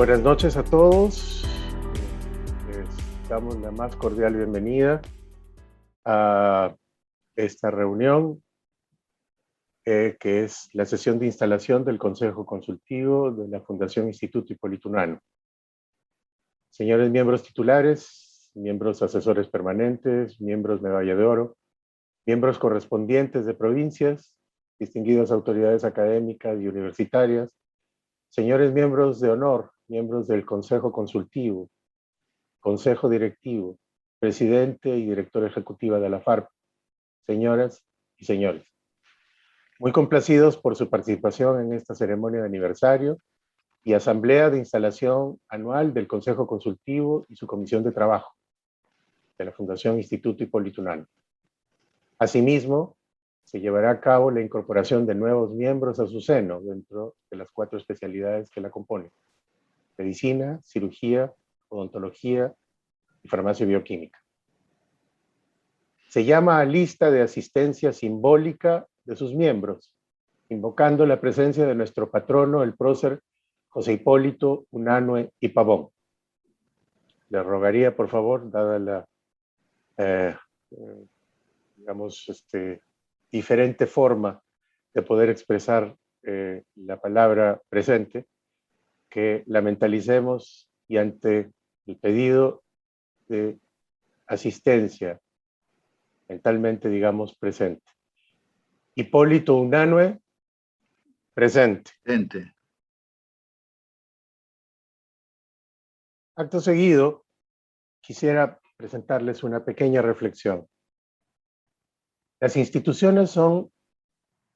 Buenas noches a todos. Les damos la más cordial bienvenida a esta reunión, que es la sesión de instalación del Consejo Consultivo de la Fundación Instituto Hipólito Unanue. Señores miembros titulares, miembros asesores permanentes, miembros medalla de oro, miembros correspondientes de provincias, distinguidas autoridades académicas y universitarias, señores miembros de honor, miembros del Consejo Consultivo, Consejo Directivo, Presidente y Directora Ejecutiva de la FARP, señoras y señores. Muy complacidos por su participación en esta ceremonia de aniversario y asamblea de instalación anual del Consejo Consultivo y su Comisión de Trabajo de la Fundación Instituto Hipólito Unanue. Asimismo, se llevará a cabo la incorporación de nuevos miembros a su seno dentro de las 4 especialidades que la componen: medicina, cirugía, odontología y farmacia bioquímica. Se llama a lista de asistencia simbólica de sus miembros, invocando la presencia de nuestro patrono, el prócer José Hipólito Unanue y Pavón. Le rogaría, por favor, dada la diferente forma de poder expresar la palabra presente, que la mentalicemos y ante el pedido de asistencia mentalmente, digamos, presente. Hipólito Unanue, presente. Presente. Acto seguido, quisiera presentarles una pequeña reflexión. Las instituciones son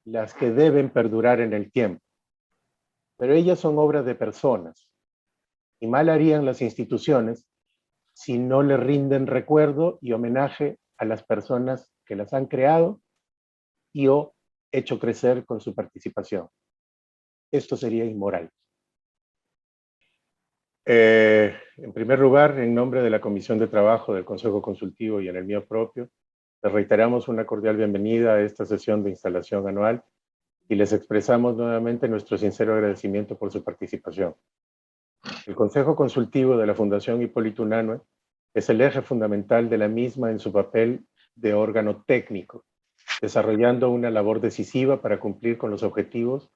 las que deben perdurar en el tiempo, pero ellas son obras de personas, y mal harían las instituciones si no le rinden recuerdo y homenaje a las personas que las han creado y o hecho crecer con su participación. Esto sería inmoral. En primer lugar, en nombre de la Comisión de Trabajo del Consejo Consultivo y en el mío propio, les reiteramos una cordial bienvenida a esta sesión de instalación anual y les expresamos nuevamente nuestro sincero agradecimiento por su participación. El Consejo Consultivo de la Fundación Hipólito Unanue es el eje fundamental de la misma en su papel de órgano técnico, desarrollando una labor decisiva para cumplir con los objetivos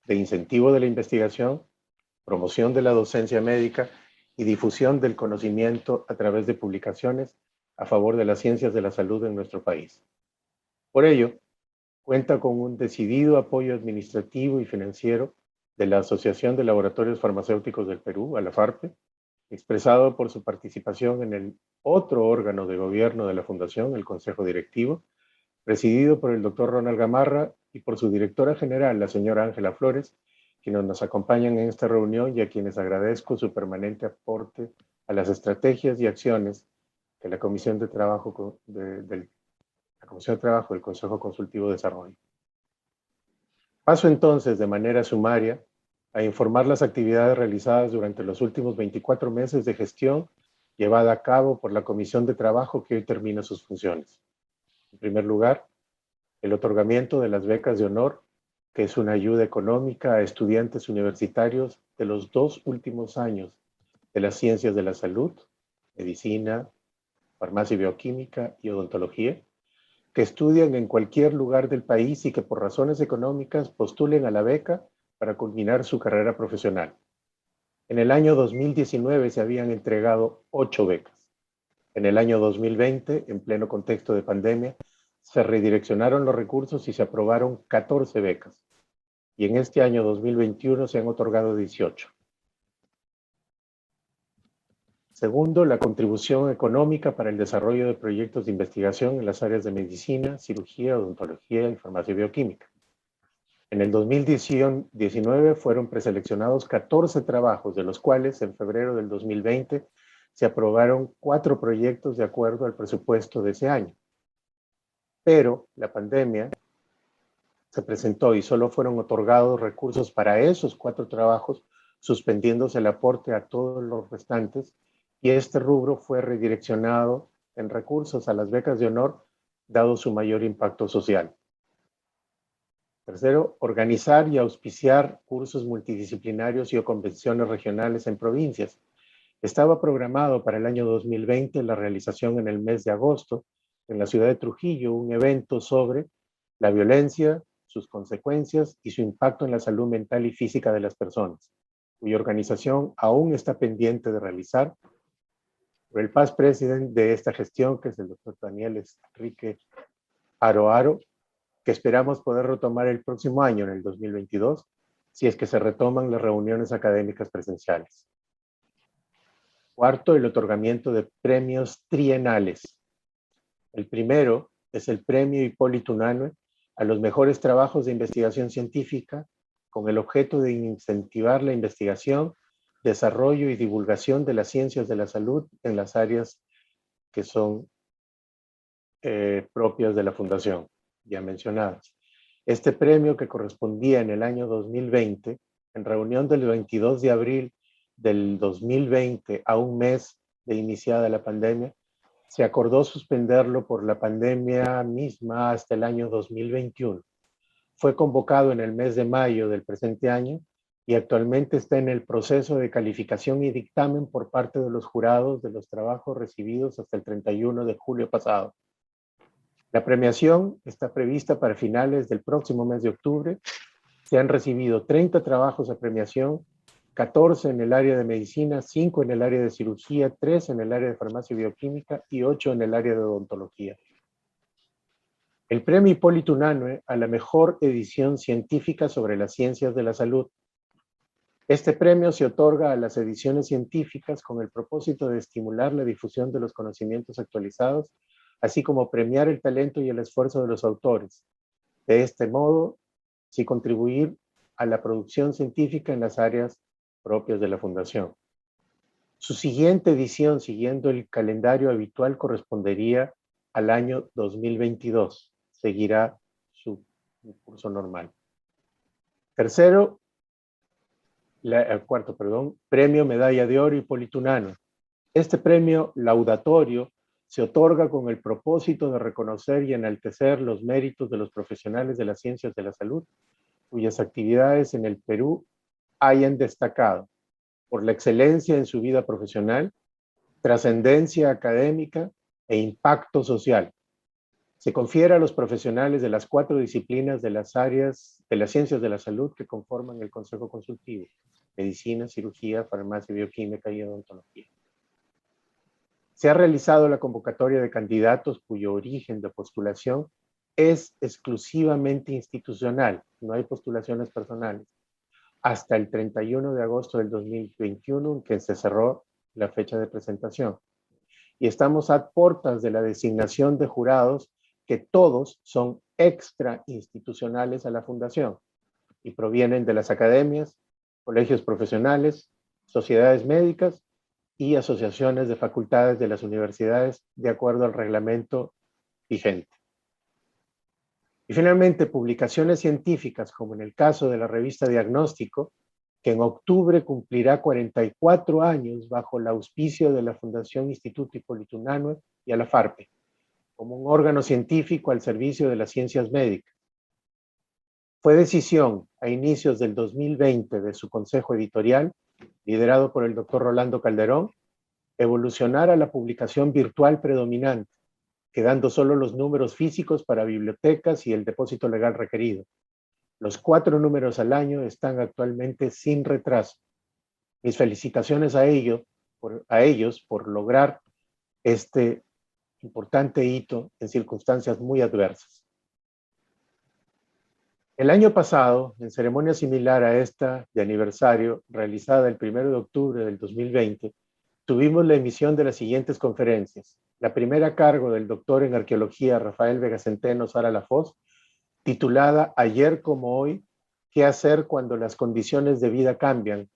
de incentivo de la investigación, promoción de la docencia médica y difusión del conocimiento a través de publicaciones a favor de las ciencias de la salud en nuestro país. Por ello, cuenta con un decidido apoyo administrativo y financiero de la Asociación de Laboratorios Farmacéuticos del Perú, a la FARPE, expresado por su participación en el otro órgano de gobierno de la Fundación, el Consejo Directivo, presidido por el doctor Ronald Gamarra y por su directora general, la señora Ángela Flores, quienes nos acompañan en esta reunión y a quienes agradezco su permanente aporte a las estrategias y acciones que la Comisión de Trabajo del Consejo Consultivo desarrolla. Paso entonces de manera sumaria a informar las actividades realizadas durante los últimos 24 meses de gestión llevada a cabo por la Comisión de Trabajo que hoy termina sus funciones. En primer lugar, el otorgamiento de las becas de honor, que es una ayuda económica a estudiantes universitarios de los 2 últimos años de las ciencias de la salud, medicina, farmacia bioquímica y odontología, que estudian en cualquier lugar del país y que por razones económicas postulen a la beca para culminar su carrera profesional. En el año 2019 se habían entregado 8 becas. En el año 2020, en pleno contexto de pandemia, se redireccionaron los recursos y se aprobaron 14 becas. Y en este año 2021 se han otorgado 18. Segundo, la contribución económica para el desarrollo de proyectos de investigación en las áreas de medicina, cirugía, odontología y farmacia bioquímica. En el 2019 fueron preseleccionados 14 trabajos, de los cuales en febrero del 2020 se aprobaron 4 proyectos de acuerdo al presupuesto de ese año. Pero la pandemia se presentó y solo fueron otorgados recursos para esos 4 trabajos, suspendiéndose el aporte a todos los restantes, y este rubro fue redireccionado en recursos a las becas de honor, dado su mayor impacto social. Tercero, organizar y auspiciar cursos multidisciplinarios y o convenciones regionales en provincias. Estaba programado para el año 2020 la realización en el mes de agosto en la ciudad de Trujillo un evento sobre la violencia, sus consecuencias y su impacto en la salud mental y física de las personas, cuya organización aún está pendiente de realizar. Pero el past president de esta gestión, que es el doctor Daniel Enrique Aro, que esperamos poder retomar el próximo año, en el 2022, si es que se retoman las reuniones académicas presenciales. Cuarto, el otorgamiento de premios trienales. El primero es el premio Hipólito Unanue a los mejores trabajos de investigación científica con el objeto de incentivar la investigación, desarrollo y divulgación de las ciencias de la salud en las áreas que son propias de la Fundación, ya mencionadas. Este premio, que correspondía en el año 2020, en reunión del 22 de abril del 2020, a un mes de iniciada la pandemia, se acordó suspenderlo por la pandemia misma hasta el año 2021. Fue convocado en el mes de mayo del presente año y actualmente está en el proceso de calificación y dictamen por parte de los jurados de los trabajos recibidos hasta el 31 de julio pasado. La premiación está prevista para finales del próximo mes de octubre. Se han recibido 30 trabajos de premiación, 14 en el área de medicina, 5 en el área de cirugía, 3 en el área de farmacia y bioquímica y 8 en el área de odontología. El premio Hipólito Unanue a la mejor edición científica sobre las ciencias de la salud. Este premio se otorga a las ediciones científicas con el propósito de estimular la difusión de los conocimientos actualizados, así como premiar el talento y el esfuerzo de los autores. De este modo, sí contribuir a la producción científica en las áreas propias de la Fundación. Su siguiente edición, siguiendo el calendario habitual, correspondería al año 2022. Seguirá su curso normal. Cuarto, premio Medalla de Oro Hipólito Unanue. Este premio laudatorio se otorga con el propósito de reconocer y enaltecer los méritos de los profesionales de las ciencias de la salud, cuyas actividades en el Perú hayan destacado por la excelencia en su vida profesional, trascendencia académica e impacto social. Se confiere a los profesionales de las 4 disciplinas de las áreas de las ciencias de la salud que conforman el Consejo Consultivo: medicina, cirugía, farmacia, bioquímica y odontología. Se ha realizado la convocatoria de candidatos cuyo origen de postulación es exclusivamente institucional, no hay postulaciones personales, hasta el 31 de agosto del 2021, en que se cerró la fecha de presentación. Y estamos a puertas de la designación de jurados, que todos son extra institucionales a la Fundación y provienen de las academias, colegios profesionales, sociedades médicas y asociaciones de facultades de las universidades, de acuerdo al reglamento vigente. Y finalmente, publicaciones científicas, como en el caso de la revista Diagnóstico, que en octubre cumplirá 44 años bajo el auspicio de la Fundación Instituto Hipólito Unanue y a la FARPE, como un órgano científico al servicio de las ciencias médicas. Fue decisión a inicios del 2020 de su consejo editorial, liderado por el doctor Rolando Calderón, evolucionar a la publicación virtual predominante, quedando solo los números físicos para bibliotecas y el depósito legal requerido. Los 4 números al año están actualmente sin retraso. Mis felicitaciones a ellos por lograr este importante hito en circunstancias muy adversas. El año pasado, en ceremonia similar a esta de aniversario, realizada el 1 de octubre del 2020, tuvimos la emisión de las siguientes conferencias. La primera a cargo del doctor en arqueología Rafael Vega Centeno Sara Lafoz, titulada Ayer como hoy, ¿qué hacer cuando las condiciones de vida cambian?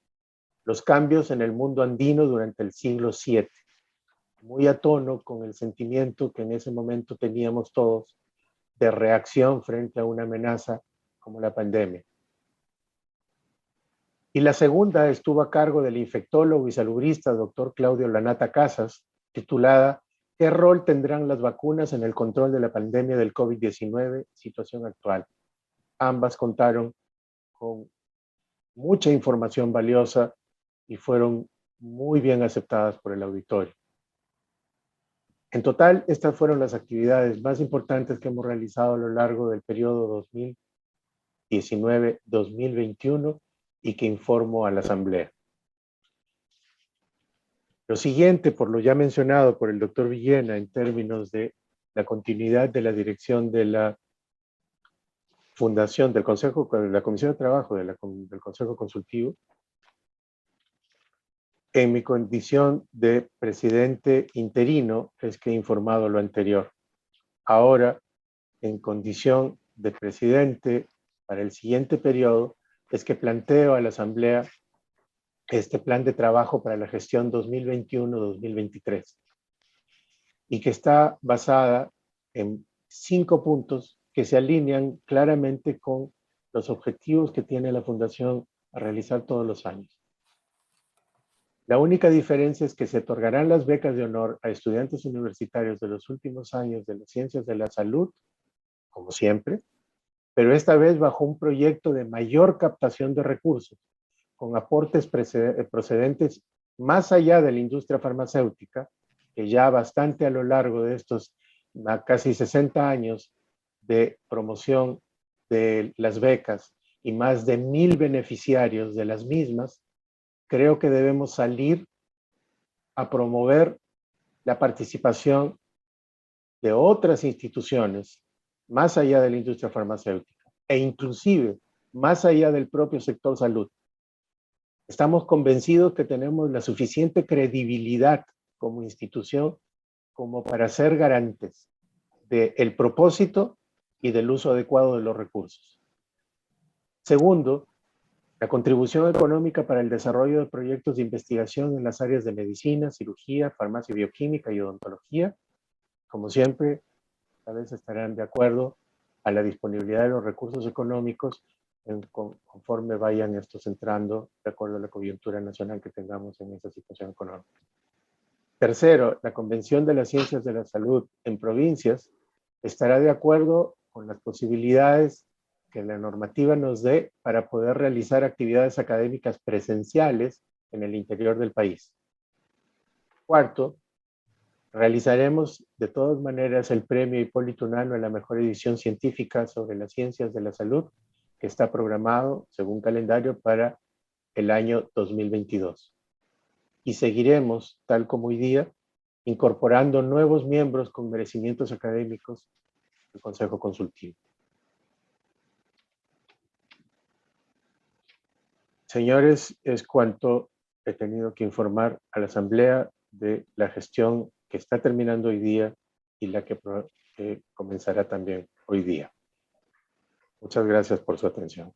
Los cambios en el mundo andino durante el siglo VII. Muy a tono con el sentimiento que en ese momento teníamos todos de reacción frente a una amenaza como la pandemia. Y la segunda estuvo a cargo del infectólogo y salubrista doctor Claudio Lanata Casas, titulada ¿Qué rol tendrán las vacunas en el control de la pandemia del COVID-19, situación actual? ambas contaron con mucha información valiosa y fueron muy bien aceptadas por el auditorio. En total, estas fueron las actividades más importantes que hemos realizado a lo largo del periodo 2019-2021 y que informo a la Asamblea. Lo siguiente, por lo ya mencionado por el doctor Villena en términos de la continuidad de la dirección de la Fundación, del Consejo, de la Comisión de Trabajo del Consejo Consultivo, en mi condición de presidente interino es que he informado lo anterior. Ahora, en condición de presidente para el siguiente periodo, es que planteo a la Asamblea este plan de trabajo para la gestión 2021-2023 y que está basada en 5 puntos que se alinean claramente con los objetivos que tiene la Fundación a realizar todos los años. La única diferencia es que se otorgarán las becas de honor a estudiantes universitarios de los últimos años de las ciencias de la salud, como siempre, pero esta vez bajo un proyecto de mayor captación de recursos, con aportes procedentes más allá de la industria farmacéutica, que ya bastante a lo largo de estos casi 60 años de promoción de las becas y más de 1,000 beneficiarios de las mismas, creo que debemos salir a promover la participación de otras instituciones más allá de la industria farmacéutica e inclusive más allá del propio sector salud. Estamos convencidos que tenemos la suficiente credibilidad como institución como para ser garantes del propósito y del uso adecuado de los recursos. Segundo, la contribución económica para el desarrollo de proyectos de investigación en las áreas de medicina, cirugía, farmacia bioquímica y odontología. Como siempre, a veces estarán de acuerdo a la disponibilidad de los recursos económicos conforme vayan estos entrando de acuerdo a la coyuntura nacional que tengamos en esta situación económica. Tercero, la Convención de las Ciencias de la Salud en provincias estará de acuerdo con las posibilidades que la normativa nos dé para poder realizar actividades académicas presenciales en el interior del país. Cuarto, realizaremos de todas maneras el premio Hipólito Unanue a la mejor edición científica sobre las ciencias de la salud, que está programado según calendario para el año 2022. Y seguiremos, tal como hoy día, incorporando nuevos miembros con merecimientos académicos del Consejo Consultivo. Señores, es cuanto he tenido que informar a la Asamblea de la gestión que está terminando hoy día y la que comenzará también hoy día. Muchas gracias por su atención.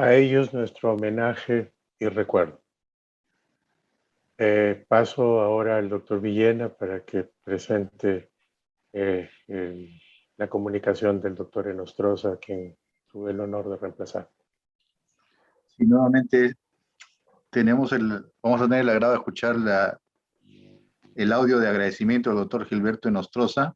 A ellos nuestro homenaje y recuerdo. Paso ahora al doctor Villena para que presente la comunicación del doctor Enostroza, a quien tuve el honor de reemplazar. Y nuevamente vamos a tener el agrado de escuchar el audio de agradecimiento del doctor Gilberto Enostroza,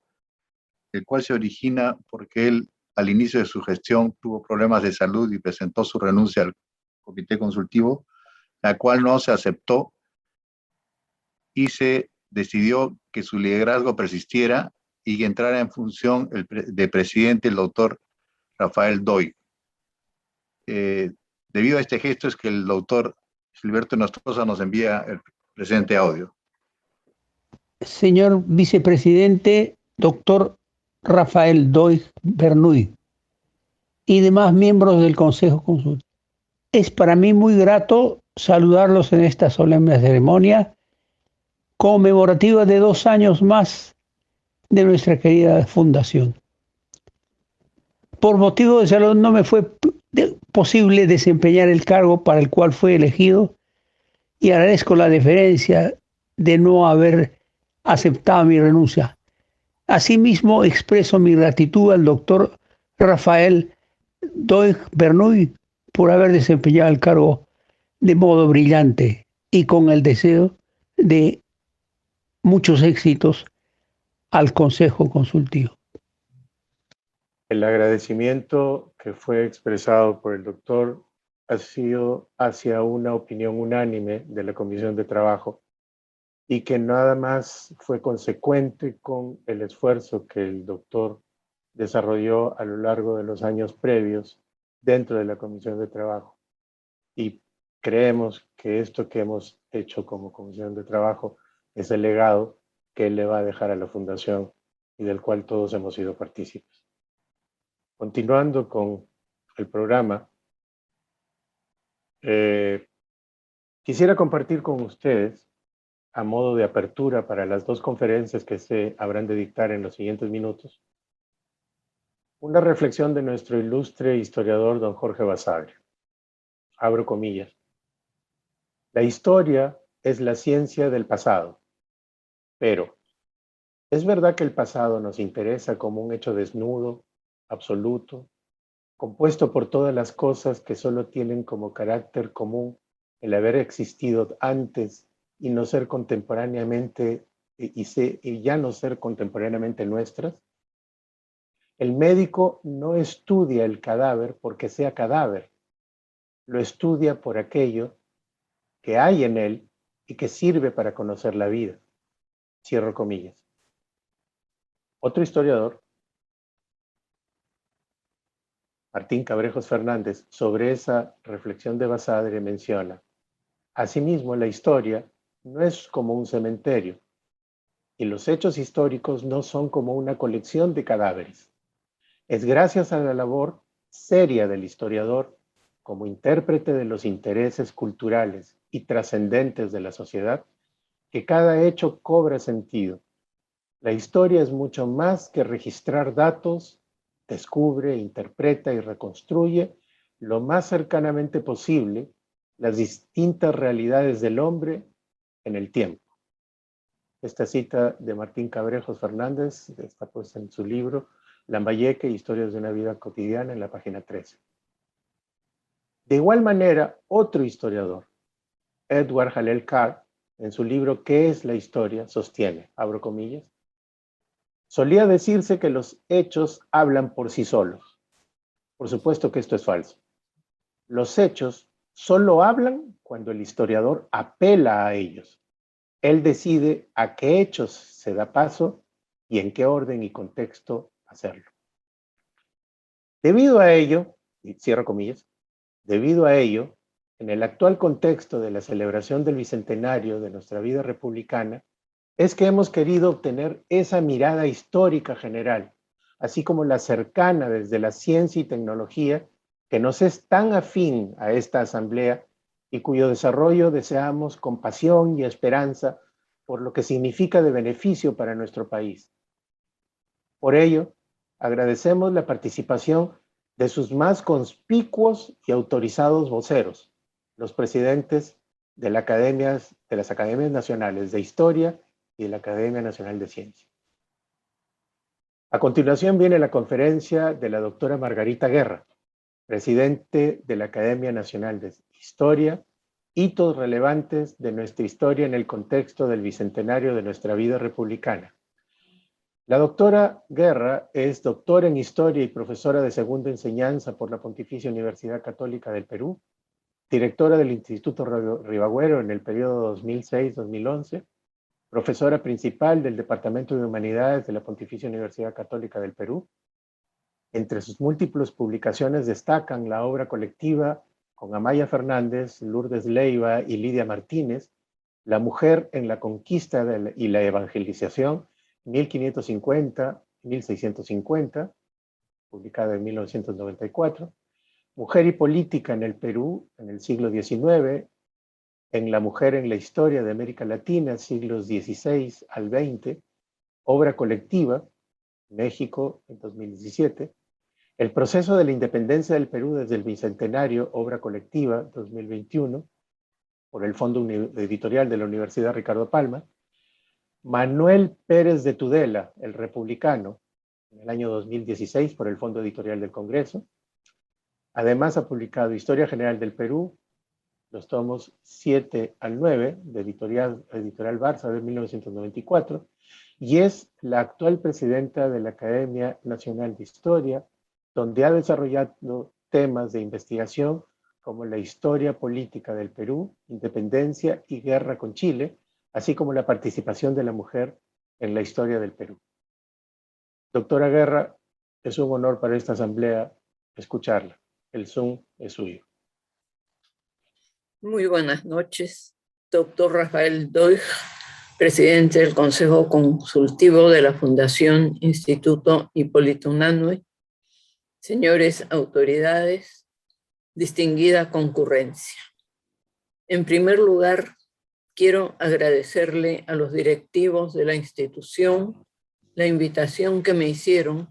el cual se origina porque él, al inicio de su gestión, tuvo problemas de salud y presentó su renuncia al comité consultivo, la cual no se aceptó y se decidió que su liderazgo persistiera y que entrara en función de presidente el doctor Rafael Doig. Debido a este gesto es que el doctor Gilberto Enostroza nos envía el presente audio. Señor vicepresidente, doctor Rafael Doig Bernuy y demás miembros del Consejo Consultivo. Es para mí muy grato saludarlos en esta solemne ceremonia conmemorativa de 2 años más de nuestra querida fundación. Por motivo de salud no me fue posible desempeñar el cargo para el cual fui elegido y agradezco la deferencia de no haber aceptado mi renuncia. Asimismo, expreso mi gratitud al doctor Rafael Doig Bernuy por haber desempeñado el cargo de modo brillante y con el deseo de muchos éxitos al Consejo Consultivo. El agradecimiento que fue expresado por el doctor ha sido hacia una opinión unánime de la Comisión de Trabajo y que nada más fue consecuente con el esfuerzo que el doctor desarrolló a lo largo de los años previos dentro de la Comisión de Trabajo. Y creemos que esto que hemos hecho como Comisión de Trabajo es el legado que él le va a dejar a la Fundación y del cual todos hemos sido partícipes. Continuando con el programa, quisiera compartir con ustedes, a modo de apertura para las 2 conferencias que se habrán de dictar en los siguientes minutos, una reflexión de nuestro ilustre historiador don Jorge Basadre. Abro comillas. La historia es la ciencia del pasado, pero ¿es verdad que el pasado nos interesa como un hecho desnudo, absoluto, compuesto por todas las cosas que solo tienen como carácter común el haber existido antes y no ser contemporáneamente y ya no ser contemporáneamente nuestras? El médico no estudia el cadáver porque sea cadáver, lo estudia por aquello que hay en él y que sirve para conocer la vida. Cierro comillas. Otro historiador, Martín Cabrejos Fernández, sobre esa reflexión de Basadre menciona: asimismo, la historia no es como un cementerio y los hechos históricos no son como una colección de cadáveres. Es gracias a la labor seria del historiador como intérprete de los intereses culturales y trascendentes de la sociedad que cada hecho cobra sentido. La historia es mucho más que registrar datos, descubre, interpreta y reconstruye lo más cercanamente posible las distintas realidades del hombre en el tiempo. Esta cita de Martín Cabrejos Fernández está puesta en su libro Lambayeque, Historias de una vida cotidiana, en la página 13. De igual manera, otro historiador, Edward Hallel Carr, en su libro ¿Qué es la historia?, sostiene, abro comillas, solía decirse que los hechos hablan por sí solos. Por supuesto que esto es falso. Los hechos solo hablan cuando el historiador apela a ellos. Él decide a qué hechos se da paso y en qué orden y contexto hacerlo. Debido a ello, y cierro comillas, debido a ello, en el actual contexto de la celebración del bicentenario de nuestra vida republicana, es que hemos querido obtener esa mirada histórica general, así como la cercana desde la ciencia y tecnología, que nos es tan afín a esta asamblea y cuyo desarrollo deseamos con pasión y esperanza por lo que significa de beneficio para nuestro país. Por ello, agradecemos la participación de sus más conspicuos y autorizados voceros, los presidentes de las Academias Nacionales de Historia y de la Academia Nacional de Ciencia. A continuación viene la conferencia de la doctora Margarita Guerra, presidente de la Academia Nacional de Historia, hitos relevantes de nuestra historia en el contexto del bicentenario de nuestra vida republicana. La doctora Guerra es doctora en Historia y profesora de segunda enseñanza por la Pontificia Universidad Católica del Perú, directora del Instituto Ribagüero en el periodo 2006-2011, profesora principal del Departamento de Humanidades de la Pontificia Universidad Católica del Perú. Entre sus múltiples publicaciones destacan la obra colectiva con Amaya Fernández, Lourdes Leiva y Lidia Martínez, La mujer en la conquista y la evangelización, 1550-1650, publicada en 1994, Mujer y política en el Perú en el siglo XIX, en La mujer en la historia de América Latina, siglos XVI al XX, obra colectiva, México en 2017, El proceso de la independencia del Perú desde el Bicentenario, obra colectiva, 2021, por el Fondo Editorial de la Universidad Ricardo Palma, Manuel Pérez de Tudela, El republicano, en el año 2016 por el Fondo Editorial del Congreso. Además ha publicado Historia General del Perú, los tomos 7 al 9 de Editorial Barça de 1994, y es la actual presidenta de la Academia Nacional de Historia, donde ha desarrollado temas de investigación como la historia política del Perú, independencia y guerra con Chile, así como la participación de la mujer en la historia del Perú. Doctora Guerra, es un honor para esta asamblea escucharla. El Zoom es suyo. Muy buenas noches, doctor Rafael Doig, presidente del Consejo Consultivo de la Fundación Instituto Hipólito Unanue, señores autoridades, distinguida concurrencia. En primer lugar, quiero agradecerle a los directivos de la institución la invitación que me hicieron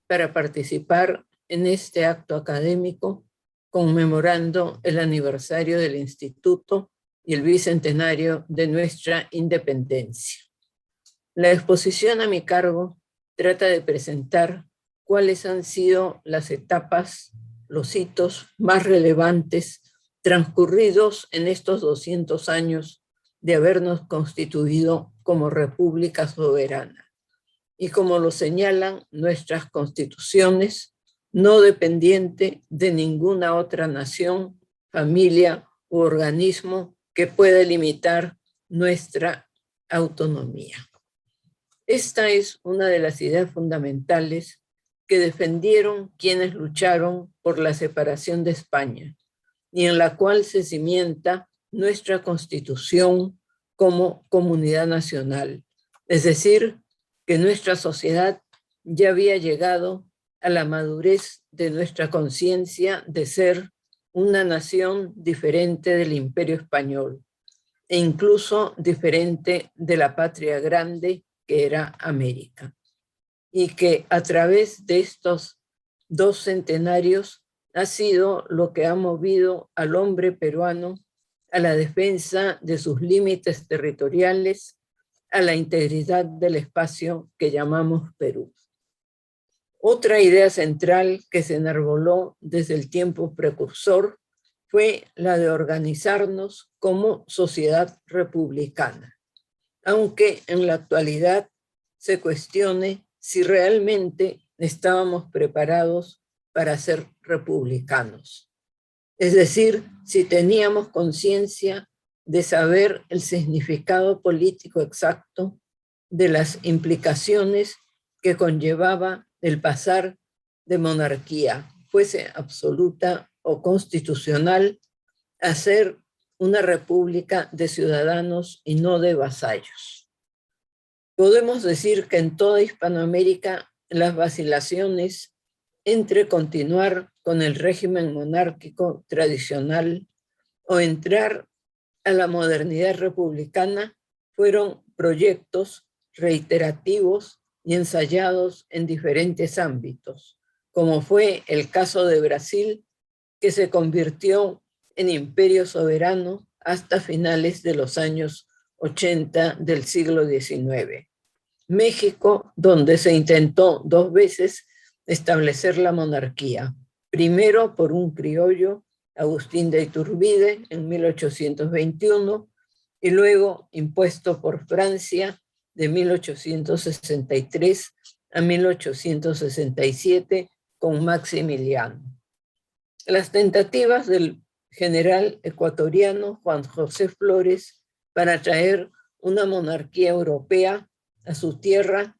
para participar en este acto académico conmemorando el aniversario del instituto y el bicentenario de nuestra independencia. La exposición a mi cargo trata de presentar cuáles han sido las etapas, los hitos más relevantes transcurridos en estos 200 años de habernos constituido como república soberana. Y como lo señalan nuestras constituciones, no dependiente de ninguna otra nación, familia u organismo que pueda limitar nuestra autonomía. Esta es una de las ideas fundamentales que defendieron quienes lucharon por la separación de España y en la cual se cimienta nuestra Constitución como comunidad nacional. Es decir, que nuestra sociedad ya había llegado a la madurez de nuestra conciencia de ser una nación diferente del Imperio Español e incluso diferente de la patria grande que era América. Y que a través de estos 2 centenarios ha sido lo que ha movido al hombre peruano a la defensa de sus límites territoriales, a la integridad del espacio que llamamos Perú. Otra idea central que se enarboló desde el tiempo precursor fue la de organizarnos como sociedad republicana, aunque en la actualidad se cuestione si realmente estábamos preparados para ser republicanos. Es decir, si teníamos conciencia de saber el significado político exacto de las implicaciones que conllevaba el pasar de monarquía, fuese absoluta o constitucional, a ser una república de ciudadanos y no de vasallos. Podemos decir que en toda Hispanoamérica las vacilaciones entre continuar con el régimen monárquico tradicional o entrar a la modernidad republicana fueron proyectos reiterativos y ensayados en diferentes ámbitos, como fue el caso de Brasil, que se convirtió en imperio soberano hasta finales de los años 80 del siglo XIX. México, donde se intentó 2 veces establecer la monarquía, primero por un criollo, Agustín de Iturbide, en 1821, y luego impuesto por Francia de 1863 a 1867 con Maximiliano. Las tentativas del general ecuatoriano Juan José Flores para traer una monarquía europea a su tierra,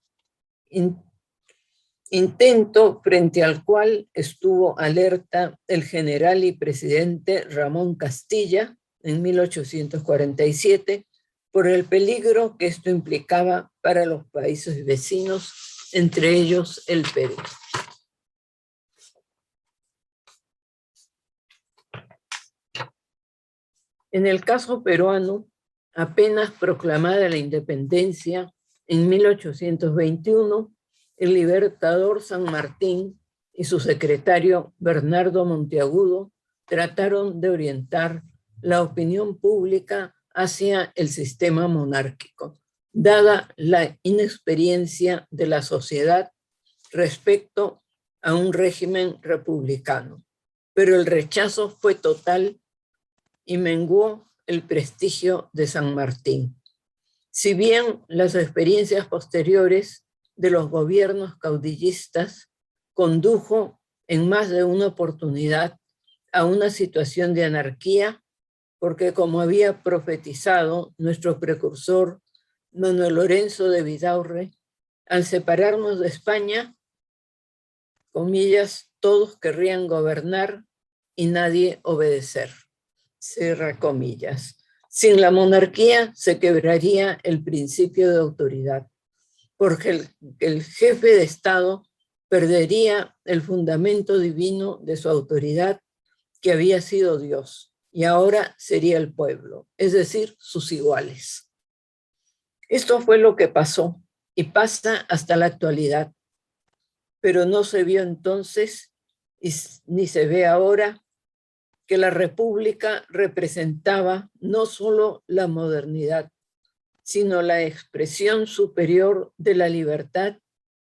intento frente al cual estuvo alerta el general y presidente Ramón Castilla en 1847 por el peligro que esto implicaba para los países vecinos, entre ellos el Perú. En el caso peruano, apenas proclamada la independencia, en 1821, el libertador San Martín y su secretario Bernardo Monteagudo trataron de orientar la opinión pública hacia el sistema monárquico, dada la inexperiencia de la sociedad respecto a un régimen republicano. Pero el rechazo fue total y menguó el prestigio de San Martín. Si bien las experiencias posteriores de los gobiernos caudillistas condujo en más de una oportunidad a una situación de anarquía, porque como había profetizado nuestro precursor Manuel Lorenzo de Vidaurre, al separarnos de España, comillas, todos querrían gobernar y nadie obedecer, cierra comillas. Sin la monarquía se quebraría el principio de autoridad, porque el jefe de Estado perdería el fundamento divino de su autoridad, que había sido Dios, y ahora sería el pueblo, es decir, sus iguales. Esto fue lo que pasó y pasa hasta la actualidad, pero no se vio entonces ni se ve ahora que la República representaba no solo la modernidad, sino la expresión superior de la libertad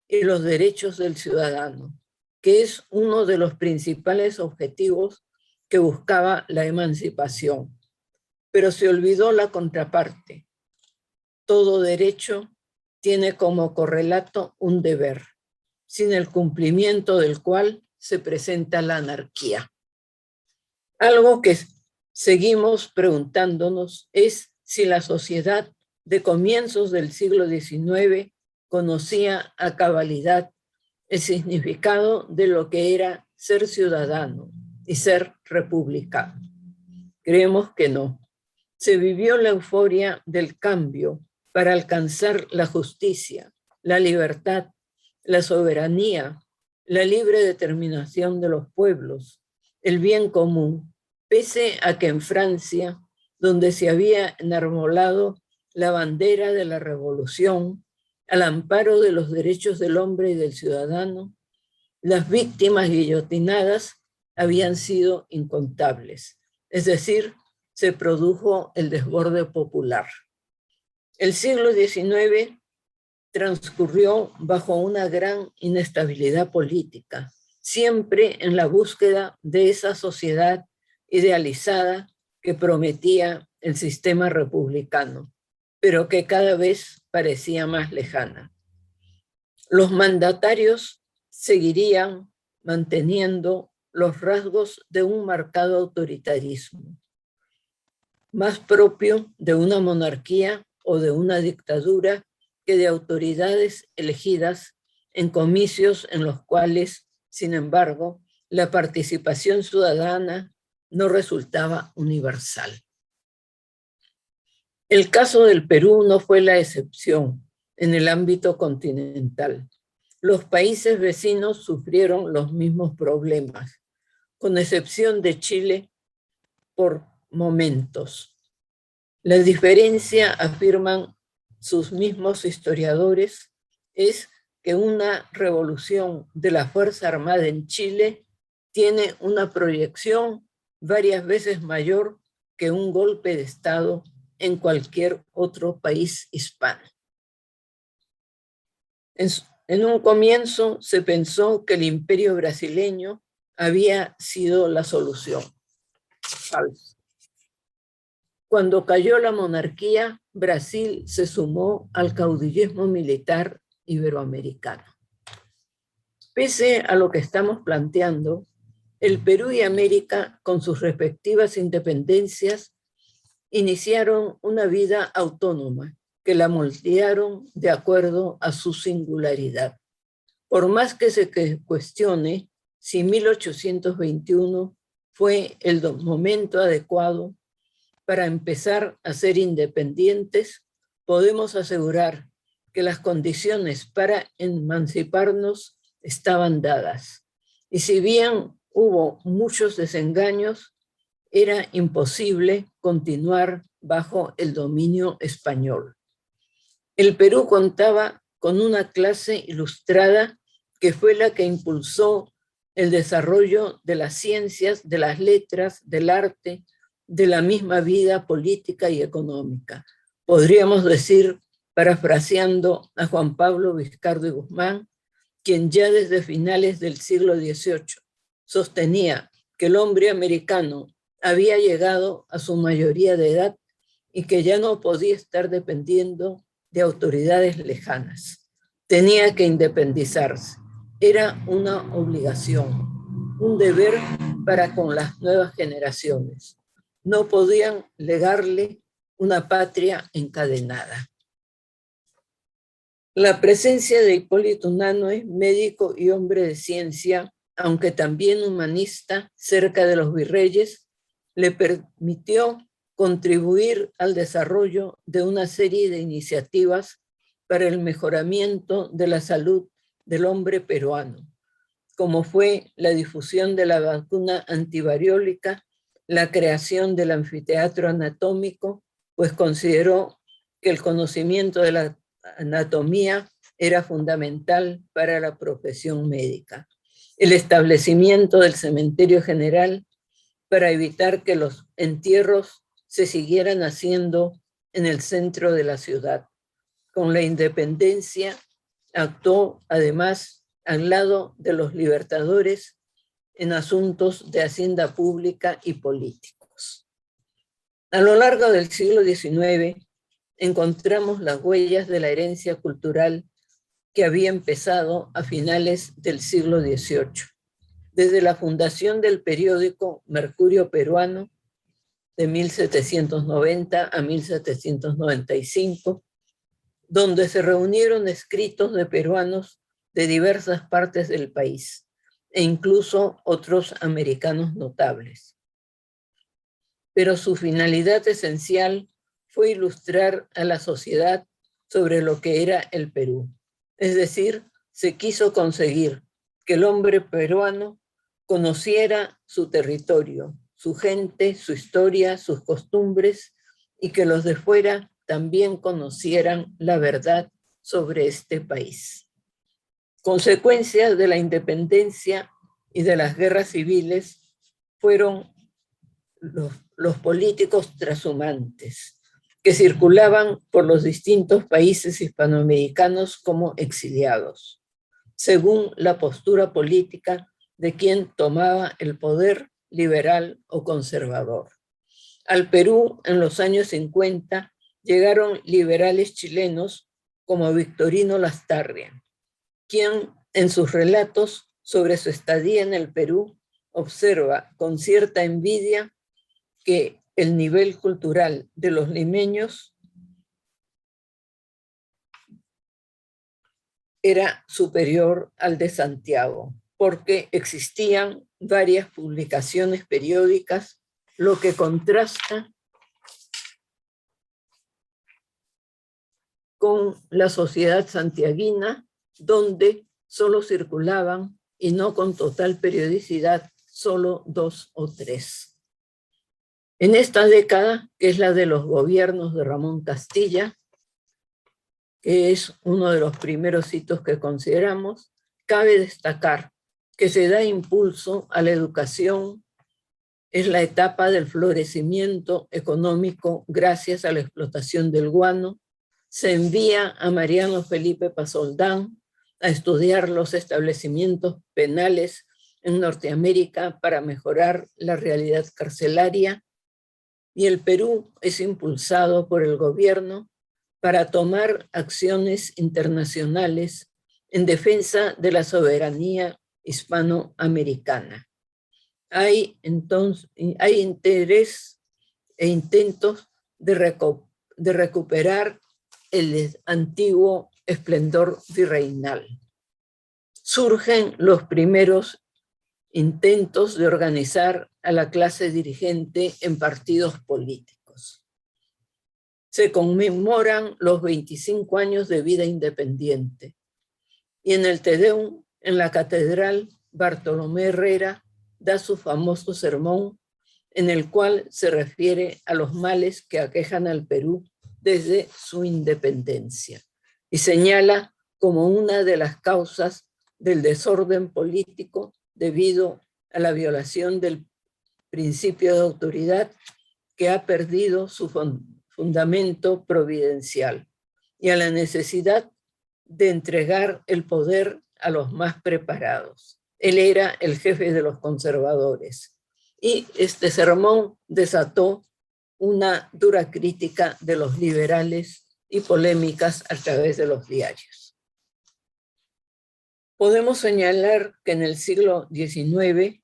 y los derechos del ciudadano, que es uno de los principales objetivos que buscaba la emancipación. Pero se olvidó la contraparte. Todo derecho tiene como correlato un deber, sin el cumplimiento del cual se presenta la anarquía. Algo que seguimos preguntándonos es si la sociedad de comienzos del siglo XIX conocía a cabalidad el significado de lo que era ser ciudadano y ser republicano. Creemos que no. Se vivió la euforia del cambio para alcanzar la justicia, la libertad, la soberanía, la libre determinación de los pueblos, el bien común, pese a que en Francia, donde se había enarbolado la bandera de la revolución, al amparo de los derechos del hombre y del ciudadano, las víctimas guillotinadas habían sido incontables. Es decir, se produjo el desborde popular. El siglo XIX transcurrió bajo una gran inestabilidad política, siempre en la búsqueda de esa sociedad idealizada que prometía el sistema republicano, pero que cada vez parecía más lejana. Los mandatarios seguirían manteniendo los rasgos de un marcado autoritarismo, más propio de una monarquía o de una dictadura que de autoridades elegidas en comicios en los cuales, sin embargo, la participación ciudadana no resultaba universal. El caso del Perú no fue la excepción en el ámbito continental. Los países vecinos sufrieron los mismos problemas, con excepción de Chile por momentos. La diferencia, afirman sus mismos historiadores, es que una revolución de la Fuerza Armada en Chile tiene una proyección varias veces mayor que un golpe de Estado en cualquier otro país hispano. En un comienzo se pensó que el imperio brasileño había sido la solución. Falso. Cuando cayó la monarquía, Brasil se sumó al caudillismo militar iberoamericano. Pese a lo que estamos planteando, el Perú y América, con sus respectivas independencias, iniciaron una vida autónoma que la moldearon de acuerdo a su singularidad. Por más que se cuestione si 1821 fue el momento adecuado para empezar a ser independientes, podemos asegurar que las condiciones para emanciparnos estaban dadas. Y si bien hubo muchos desengaños, era imposible continuar bajo el dominio español. El Perú contaba con una clase ilustrada que fue la que impulsó el desarrollo de las ciencias, de las letras, del arte, de la misma vida política y económica. Podríamos decir, parafraseando a Juan Pablo Vizcardo y Guzmán, quien ya desde finales del siglo XVIII sostenía que el hombre americano había llegado a su mayoría de edad y que ya no podía estar dependiendo de autoridades lejanas. Tenía que independizarse. Era una obligación, un deber para con las nuevas generaciones. No podían legarle una patria encadenada. La presencia de Hipólito Unanue, médico y hombre de ciencia, aunque también humanista, cerca de los virreyes, le permitió contribuir al desarrollo de una serie de iniciativas para el mejoramiento de la salud del hombre peruano, como fue la difusión de la vacuna antivariólica, la creación del anfiteatro anatómico, pues consideró que el conocimiento de la anatomía era fundamental para la profesión médica. El establecimiento del cementerio general para evitar que los entierros se siguieran haciendo en el centro de la ciudad. Con la independencia actuó además al lado de los libertadores en asuntos de hacienda pública y políticos. A lo largo del siglo XIX encontramos las huellas de la herencia cultural que había empezado a finales del siglo XVIII, desde la fundación del periódico Mercurio Peruano de 1790 a 1795, donde se reunieron escritos de peruanos de diversas partes del país e incluso otros americanos notables. Pero su finalidad esencial fue ilustrar a la sociedad sobre lo que era el Perú. Es decir, se quiso conseguir que el hombre peruano conociera su territorio, su gente, su historia, sus costumbres, y que los de fuera también conocieran la verdad sobre este país. Consecuencias de la independencia y de las guerras civiles fueron los políticos trashumantes que circulaban por los distintos países hispanoamericanos como exiliados, según la postura política de quien tomaba el poder, liberal o conservador. Al Perú, en los años 50, llegaron liberales chilenos como Victorino Lastarria, quien en sus relatos sobre su estadía en el Perú observa con cierta envidia que el nivel cultural de los limeños era superior al de Santiago, porque existían varias publicaciones periódicas, lo que contrasta con la sociedad santiaguina, donde solo circulaban, y no con total periodicidad, solo 2 o 3. En esta década, que es la de los gobiernos de Ramón Castilla, que es uno de los primeros hitos que consideramos, cabe destacar que se da impulso a la educación. Es la etapa del florecimiento económico gracias a la explotación del guano. Se envía a Mariano Felipe Pasoldán a estudiar los establecimientos penales en Norteamérica para mejorar la realidad carcelaria, y el Perú es impulsado por el gobierno para tomar acciones internacionales en defensa de la soberanía hispanoamericana. Hay interés e intentos de recuperar el antiguo esplendor virreinal. Surgen los primeros intentos de organizar a la clase dirigente en partidos políticos. Se conmemoran los 25 años de vida independiente. Y en el Te Deum, en la catedral, Bartolomé Herrera da su famoso sermón en el cual se refiere a los males que aquejan al Perú desde su independencia y señala como una de las causas del desorden político debido a la violación del principio de autoridad que ha perdido su fundamento providencial y a la necesidad de entregar el poder a los más preparados. Él era el jefe de los conservadores y este sermón desató una dura crítica de los liberales y polémicas a través de los diarios. Podemos señalar que en el siglo XIX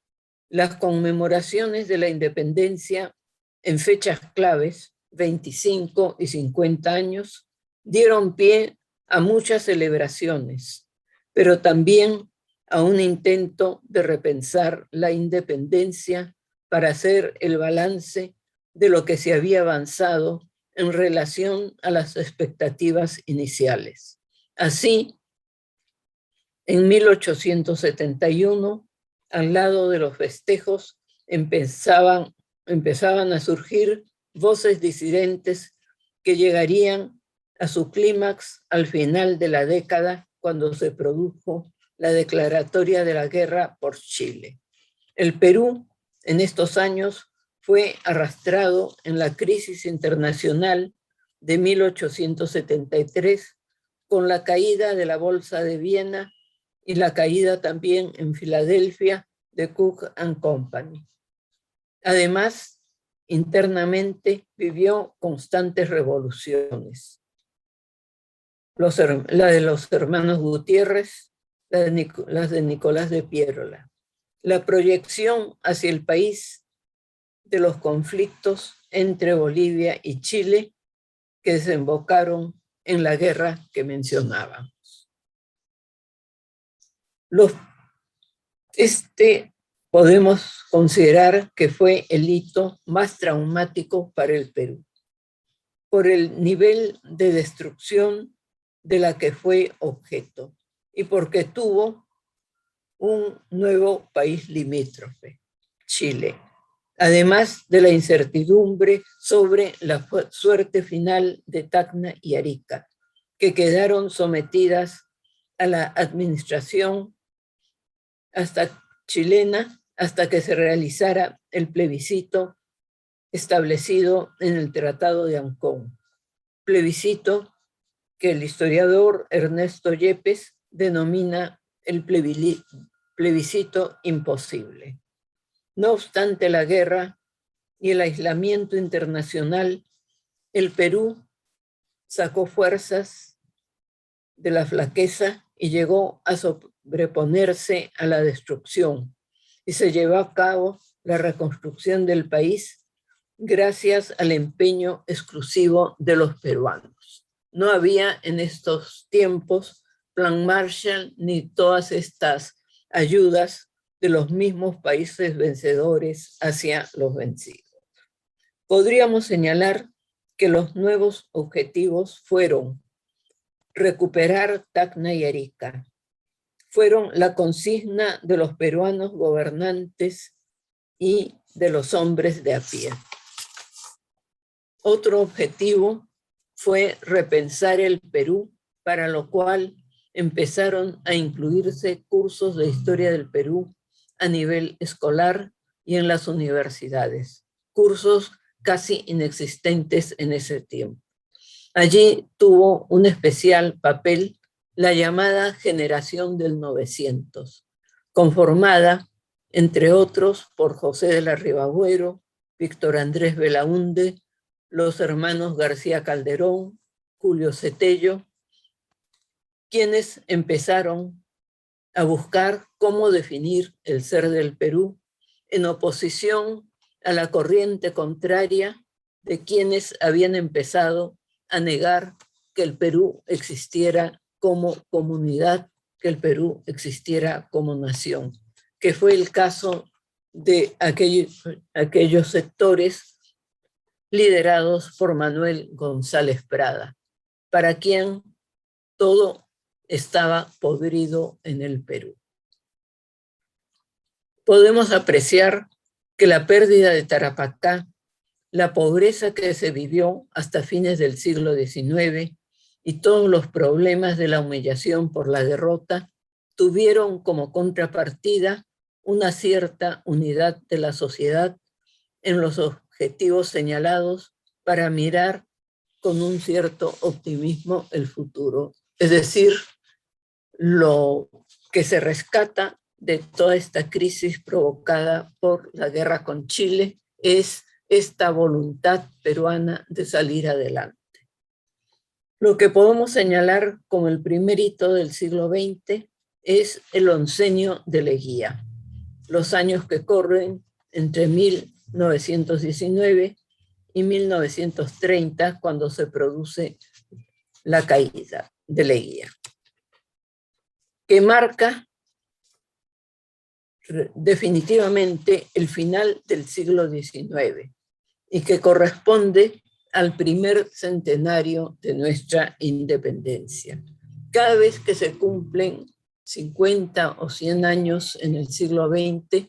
las conmemoraciones de la independencia en fechas claves, 25 y 50 años, dieron pie a muchas celebraciones, pero también a un intento de repensar la independencia para hacer el balance de lo que se había avanzado en relación a las expectativas iniciales. Así, en 1871, al lado de los festejos, empezaban a surgir voces disidentes que llegarían a su clímax al final de la década, cuando se produjo la declaratoria de la guerra por Chile. El Perú, en estos años, fue arrastrado en la crisis internacional de 1873 con la caída de la Bolsa de Viena y la caída también en Filadelfia de Cook and Company. Además, internamente vivió constantes revoluciones. La de los hermanos Gutiérrez, las de Nicolás de Piérola. La proyección hacia el país de los conflictos entre Bolivia y Chile que desembocaron en la guerra que mencionábamos. Podemos considerar que fue el hito más traumático para el Perú, por el nivel de destrucción de la que fue objeto y porque tuvo un nuevo país limítrofe, Chile, además de la incertidumbre sobre la suerte final de Tacna y Arica, que quedaron sometidas a la administración chilena hasta que se realizara el plebiscito establecido en el Tratado de Ancón, plebiscito que el historiador Ernesto Yepes denomina el plebiscito imposible. No obstante la guerra y el aislamiento internacional, el Perú sacó fuerzas de la flaqueza y llegó a sobreponerse a la destrucción y se llevó a cabo la reconstrucción del país gracias al empeño exclusivo de los peruanos. No había en estos tiempos Plan Marshall ni todas estas ayudas de los mismos países vencedores hacia los vencidos. Podríamos señalar que los nuevos objetivos fueron recuperar Tacna y Arica. Fueron la consigna de los peruanos gobernantes y de los hombres de a pie. Otro objetivo fue repensar el Perú para lo cual empezaron a incluirse cursos de historia del Perú a nivel escolar y en las universidades, cursos casi inexistentes en ese tiempo. Allí tuvo un especial papel la llamada generación del 900, conformada, entre otros, por José de la Ribagüero, Víctor Andrés Belaúnde, los hermanos García Calderón, Julio Cetello, quienes empezaron a buscar cómo definir el ser del Perú en oposición a la corriente contraria de quienes habían empezado a negar que el Perú existiera como comunidad, que el Perú existiera como nación, que fue el caso de aquellos sectores liderados por Manuel González Prada, para quien todo estaba podrido en el Perú. Podemos apreciar que la pérdida de Tarapacá, la pobreza que se vivió hasta fines del siglo XIX y todos los problemas de la humillación por la derrota tuvieron como contrapartida una cierta unidad de la sociedad en los objetivos señalados para mirar con un cierto optimismo el futuro. Es decir, lo que se rescata de toda esta crisis provocada por la guerra con Chile es esta voluntad peruana de salir adelante. Lo que podemos señalar como el primer hito del siglo XX es el oncenio de Leguía, los años que corren entre 1919 y 1930, cuando se produce la caída de Leguía, que marca definitivamente el final del siglo XIX y que corresponde al primer centenario de nuestra independencia. Cada vez que se cumplen 50 o 100 años en el siglo XX,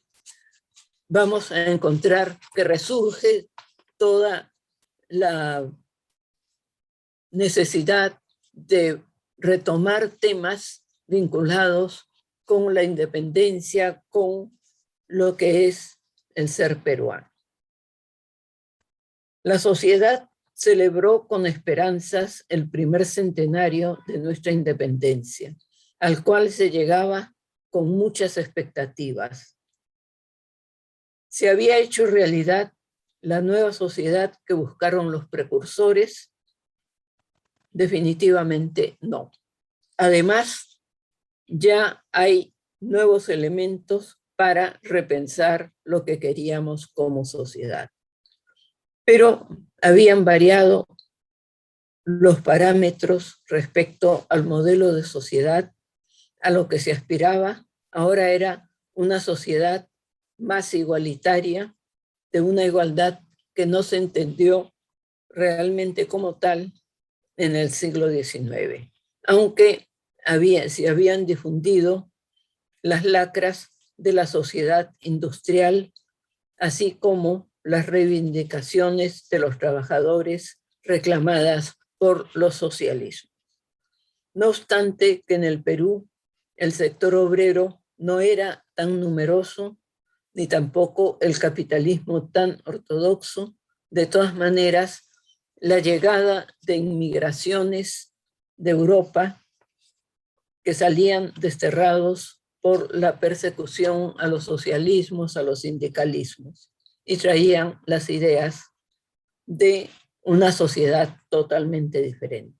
vamos a encontrar que resurge toda la necesidad de retomar temas vinculados con la independencia, con lo que es el ser peruano. La sociedad celebró con esperanzas el primer centenario de nuestra independencia, al cual se llegaba con muchas expectativas. ¿Se había hecho realidad la nueva sociedad que buscaron los precursores? Definitivamente no. Además, ya hay nuevos elementos para repensar lo que queríamos como sociedad. Pero habían variado los parámetros respecto al modelo de sociedad a lo que se aspiraba. Ahora era una sociedad más igualitaria, de una igualdad que no se entendió realmente como tal en el siglo XIX, aunque se habían difundido las lacras de la sociedad industrial, así como las reivindicaciones de los trabajadores reclamadas por los socialismos. No obstante que en el Perú el sector obrero no era tan numeroso, ni tampoco el capitalismo tan ortodoxo, de todas maneras, la llegada de inmigraciones de Europa que salían desterrados por la persecución a los socialismos, a los sindicalismos, y traían las ideas de una sociedad totalmente diferente.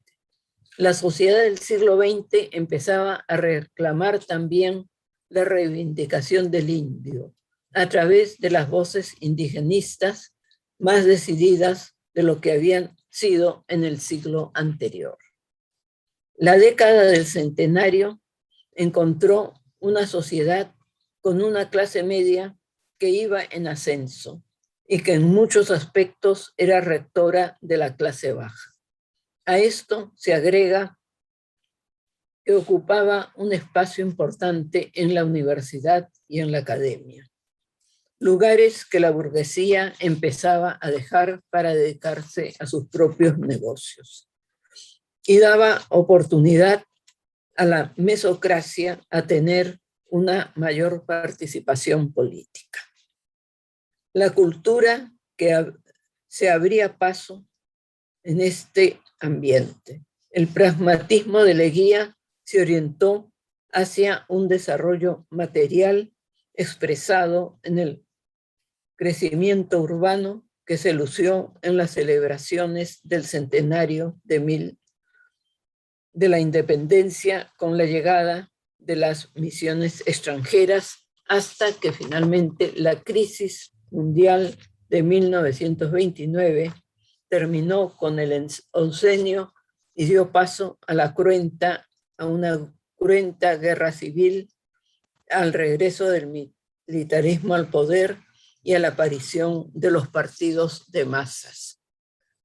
La sociedad del siglo XX empezaba a reclamar también la reivindicación del indio a través de las voces indigenistas más decididas de lo que habían sido en el siglo anterior. La década del centenario encontró una sociedad con una clase media que iba en ascenso y que en muchos aspectos era rectora de la clase baja. A esto se agrega que ocupaba un espacio importante en la universidad y en la academia, lugares que la burguesía empezaba a dejar para dedicarse a sus propios negocios. y daba oportunidad a la mesocracia a tener una mayor participación política. La cultura que se abría paso en este ambiente. El pragmatismo de Leguía se orientó hacia un desarrollo material expresado en el crecimiento urbano que se lució en las celebraciones del centenario de la independencia con la llegada de las misiones extranjeras hasta que finalmente la crisis mundial de 1929 terminó con el oncenio y dio paso a una cruenta guerra civil, al regreso del militarismo al poder y a la aparición de los partidos de masas.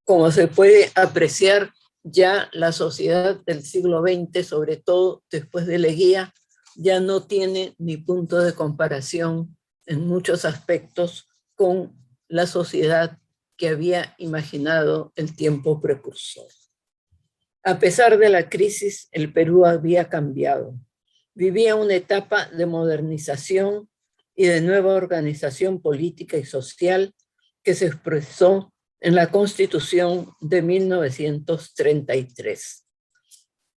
Como se puede apreciar, ya la sociedad del siglo XX, sobre todo después de Leguía, ya no tiene ni punto de comparación en muchos aspectos con la sociedad que había imaginado el tiempo precursor. A pesar de la crisis, el Perú había cambiado. Vivía una etapa de modernización y de nueva organización política y social que se expresó en la Constitución de 1933.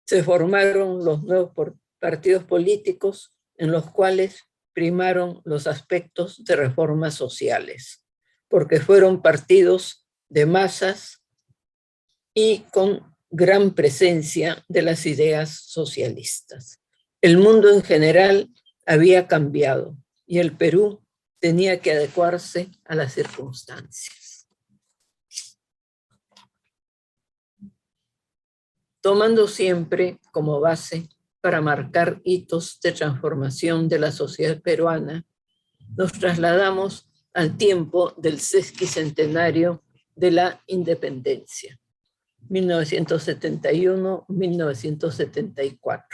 Se formaron los nuevos partidos políticos en los cuales primaron los aspectos de reformas sociales, porque fueron partidos de masas y con gran presencia de las ideas socialistas. El mundo en general había cambiado y el Perú tenía que adecuarse a las circunstancias. Tomando siempre como base para marcar hitos de transformación de la sociedad peruana, nos trasladamos al tiempo del sesquicentenario de la independencia, 1971-1974,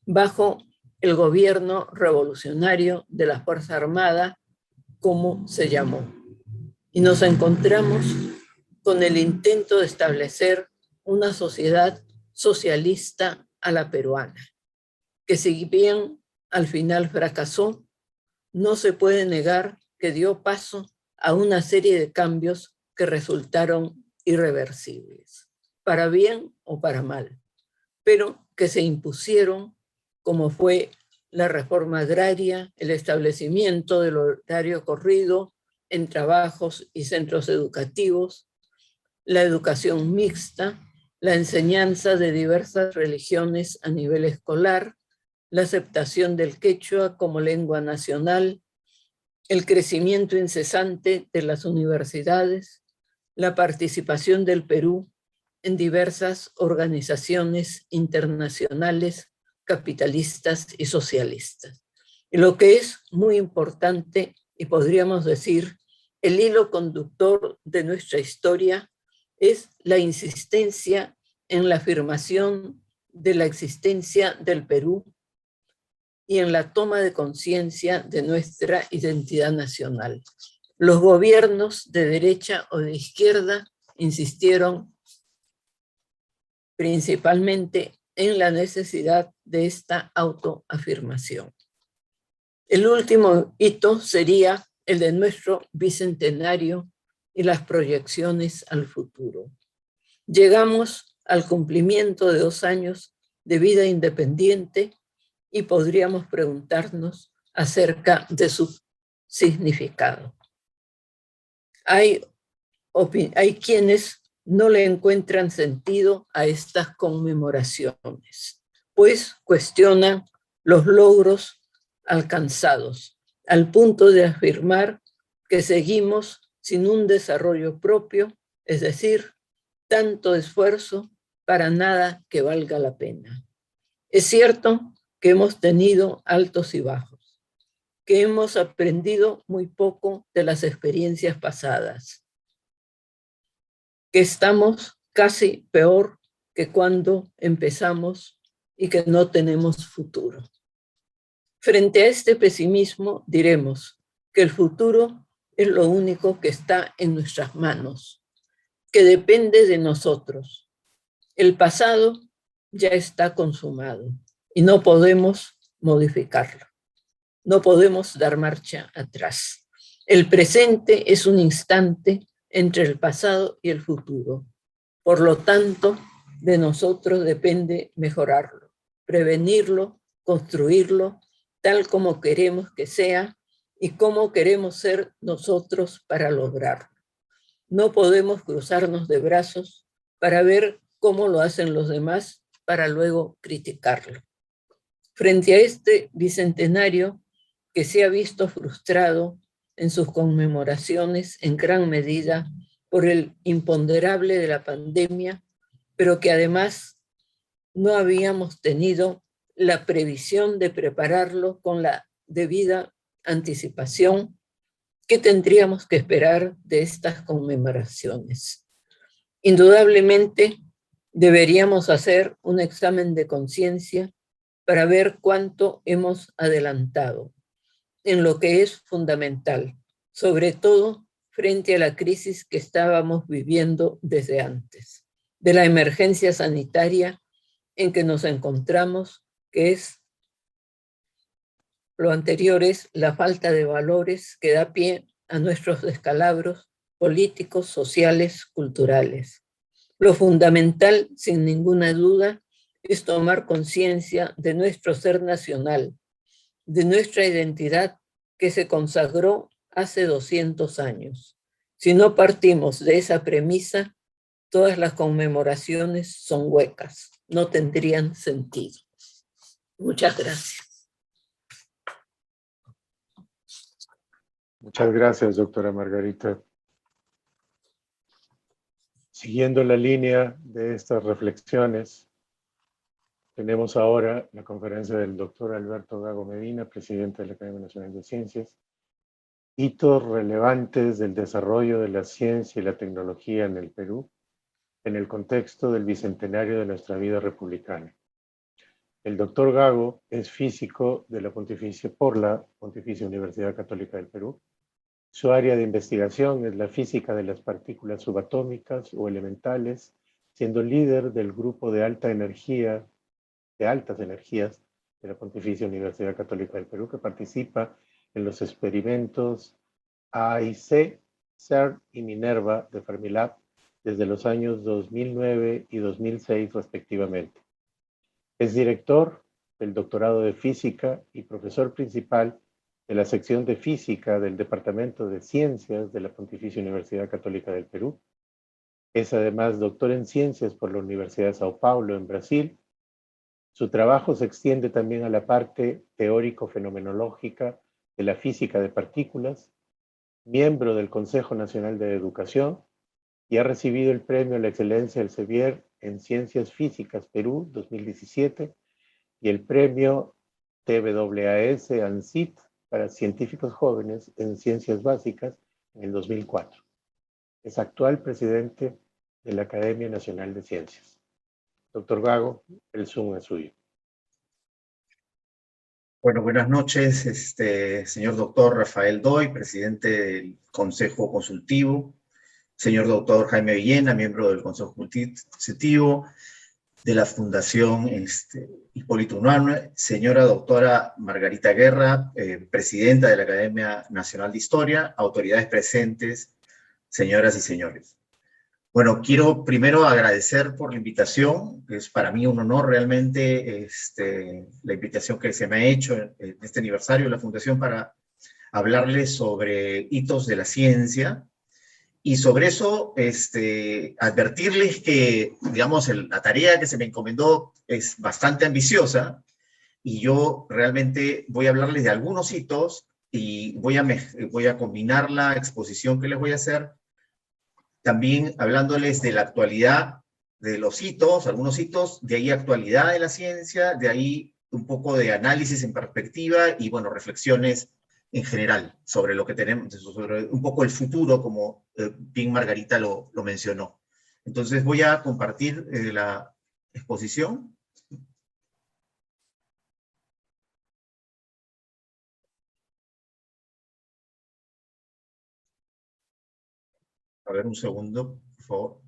bajo el gobierno revolucionario de la Fuerza Armada, como se llamó. Y nos encontramos con el intento de establecer una sociedad socialista a la peruana, que si bien al final fracasó, no se puede negar que dio paso a una serie de cambios que resultaron irreversibles, para bien o para mal, pero que se impusieron, como fue la reforma agraria, el establecimiento del horario corrido en trabajos y centros educativos, la educación mixta, la enseñanza de diversas religiones a nivel escolar, la aceptación del quechua como lengua nacional, el crecimiento incesante de las universidades, la participación del Perú en diversas organizaciones internacionales, capitalistas y socialistas. Y lo que es muy importante, y podríamos decir, el hilo conductor de nuestra historia es la insistencia en la afirmación de la existencia del Perú y en la toma de conciencia de nuestra identidad nacional. Los gobiernos de derecha o de izquierda insistieron principalmente en la necesidad de esta autoafirmación. El último hito sería el de nuestro bicentenario y las proyecciones al futuro. Llegamos al cumplimiento de 2 años de vida independiente y podríamos preguntarnos acerca de su significado. Hay quienes no le encuentran sentido a estas conmemoraciones, pues cuestionan los logros alcanzados, al punto de afirmar que seguimos sin un desarrollo propio, es decir, tanto esfuerzo para nada que valga la pena. Es cierto que hemos tenido altos y bajos, que hemos aprendido muy poco de las experiencias pasadas, que estamos casi peor que cuando empezamos y que no tenemos futuro. Frente a este pesimismo, diremos que el futuro es lo único que está en nuestras manos, que depende de nosotros. El pasado ya está consumado y no podemos modificarlo. No podemos dar marcha atrás. El presente es un instante entre el pasado y el futuro. Por lo tanto, de nosotros depende mejorarlo, prevenirlo, construirlo, tal como queremos que sea y cómo queremos ser nosotros para lograrlo. No podemos cruzarnos de brazos para ver cómo lo hacen los demás para luego criticarlo. Frente a este bicentenario que se ha visto frustrado en sus conmemoraciones en gran medida por el imponderable de la pandemia, pero que además no habíamos tenido la previsión de prepararlo con la debida anticipación. ¿Qué tendríamos que esperar de estas conmemoraciones? Indudablemente deberíamos hacer un examen de conciencia para ver cuánto hemos adelantado en lo que es fundamental, sobre todo frente a la crisis que estábamos viviendo desde antes, de la emergencia sanitaria en que nos encontramos, que es lo anterior, es la falta de valores que da pie a nuestros descalabros políticos, sociales, culturales. Lo fundamental, sin ninguna duda, es tomar conciencia de nuestro ser nacional, de nuestra identidad que se consagró hace 200 años. Si no partimos de esa premisa, todas las conmemoraciones son huecas, no tendrían sentido. Muchas gracias. Muchas gracias, doctora Margarita. Siguiendo la línea de estas reflexiones, tenemos ahora la conferencia del doctor Alberto Gago Medina, presidente de la Academia Nacional de Ciencias, hitos relevantes del desarrollo de la ciencia y la tecnología en el Perú, en el contexto del bicentenario de nuestra vida republicana. El doctor Gago es físico de la por la Pontificia Universidad Católica del Perú. Su área de investigación es la física de las partículas subatómicas o elementales, siendo líder del grupo de altas energías de la Pontificia Universidad Católica del Perú, que participa en los experimentos AIC, CERN y Minerva de Fermilab desde los años 2009 y 2006 respectivamente. Es director del doctorado de física y profesor principal de la sección de física del Departamento de Ciencias de la Pontificia Universidad Católica del Perú. Es además doctor en ciencias por la Universidad de Sao Paulo en Brasil. Su trabajo se extiende también a la parte teórico-fenomenológica de la física de partículas, miembro del Consejo Nacional de Educación, y ha recibido el premio a la excelencia del Sevier en Ciencias Físicas Perú 2017 y el premio TWAS ANSIT para científicos jóvenes en ciencias básicas en el 2004. Es actual presidente de la Academia Nacional de Ciencias. Doctor Gago, el Zoom es suyo. Bueno, buenas noches, señor doctor Rafael Doig, presidente del Consejo Consultivo, señor doctor Jaime Villena, miembro del Consejo Consultivo de la Fundación Hipólito Unanue, señora doctora Margarita Guerra, presidenta de la Academia Nacional de Historia, autoridades presentes, señoras y señores. Bueno, quiero primero agradecer por la invitación, es para mí un honor realmente la invitación que se me ha hecho en este aniversario de la Fundación para hablarles sobre hitos de la ciencia. Y sobre eso, advertirles que, digamos, la tarea que se me encomendó es bastante ambiciosa y yo realmente voy a hablarles de algunos hitos y voy a combinar la exposición que les voy a hacer también hablándoles de la actualidad de los hitos, algunos hitos, de ahí actualidad de la ciencia, de ahí un poco de análisis en perspectiva y, bueno, reflexiones en general sobre lo que tenemos, sobre un poco el futuro, como bien Margarita lo mencionó. Entonces voy a compartir la exposición. A ver, un segundo, por favor.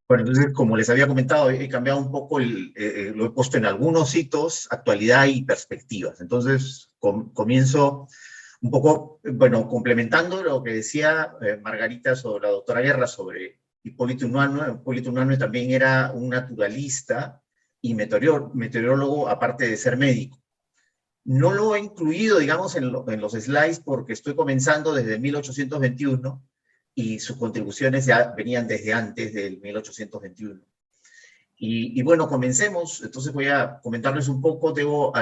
Bueno, entonces, como les había comentado, he cambiado un poco, lo he puesto en algunos hitos, actualidad y perspectivas. Entonces, comienzo un poco, bueno, complementando lo que decía Margarita sobre la doctora Guerra, sobre Hipólito Unanue. Hipólito Unanue también era un naturalista y meteorólogo, aparte de ser médico. No lo he incluido, digamos, en los slides porque estoy comenzando desde 1821 y sus contribuciones ya venían desde antes del 1821. Y bueno, comencemos. Entonces voy a comentarles un poco. Debo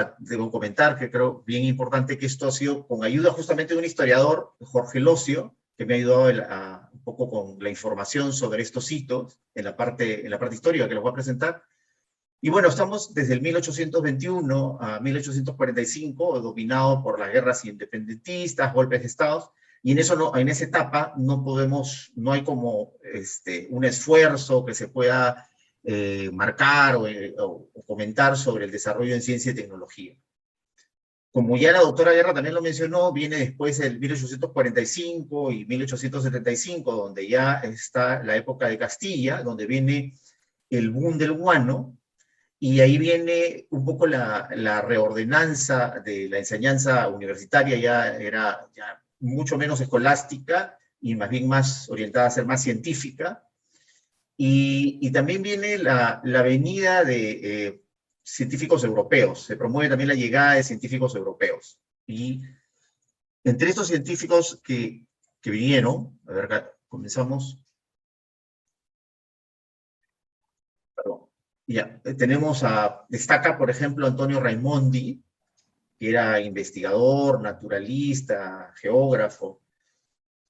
comentar que creo bien importante que esto ha sido con ayuda justamente de un historiador, Jorge Locio, que me ha ayudado un poco con la información sobre estos hitos en la parte histórica que les voy a presentar. Y bueno, estamos desde el 1821 a 1845, dominado por las guerras independentistas, golpes de Estado, y en esa etapa no hay como un esfuerzo que se pueda marcar o comentar sobre el desarrollo en ciencia y tecnología. Como ya la doctora Guerra también lo mencionó, viene después del 1845 y 1875, donde ya está la época de Castilla, donde viene el boom del guano, y ahí viene un poco la reordenanza de la enseñanza universitaria, ya era ya mucho menos escolástica y más bien más orientada a ser más científica. Y también viene la venida de científicos europeos, se promueve también la llegada de científicos europeos. Y entre estos científicos que vinieron, a ver, comenzamos. Ya, destaca, por ejemplo, Antonio Raimondi, que era investigador, naturalista, geógrafo,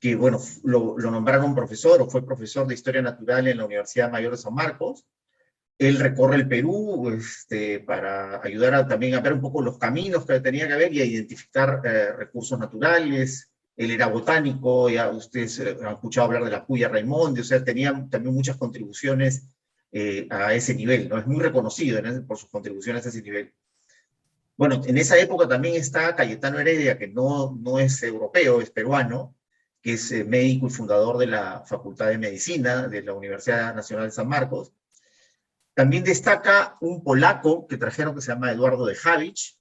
que, bueno, lo nombraron profesor o fue profesor de Historia Natural en la Universidad Mayor de San Marcos. Él recorre el Perú para ayudar también a ver un poco los caminos que tenía que haber y a identificar recursos naturales. Él era botánico, ya ustedes han escuchado hablar de la Puya Raimondi, o sea, tenía también muchas contribuciones a ese nivel, ¿no? Es muy reconocido por sus contribuciones a ese nivel. Bueno, en esa época también está Cayetano Heredia, que no es europeo, es peruano, que es médico y fundador de la Facultad de Medicina de la Universidad Nacional de San Marcos. También destaca un polaco que trajeron que se llama Eduardo de Havich,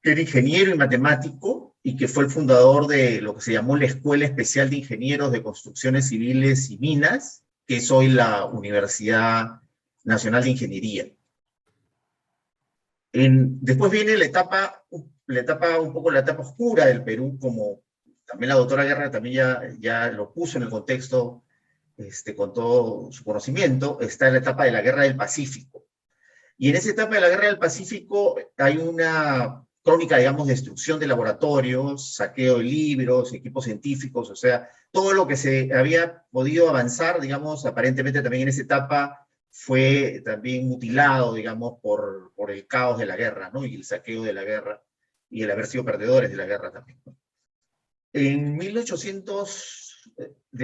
que era ingeniero y matemático y que fue el fundador de lo que se llamó la Escuela Especial de Ingenieros de Construcciones Civiles y Minas, que es hoy la Universidad Nacional de Ingeniería. Después viene la etapa oscura del Perú, como también la doctora Guerra también ya lo puso en el contexto con todo su conocimiento. Está la etapa de la Guerra del Pacífico. Y en esa etapa de la Guerra del Pacífico hay una crónica, digamos, de destrucción de laboratorios, saqueo de libros, equipos científicos, o sea, todo lo que se había podido avanzar, digamos, aparentemente también en esa etapa fue también mutilado, digamos, por el caos de la guerra, ¿no? Y el saqueo de la guerra, y el haber sido perdedores de la guerra también, ¿no? De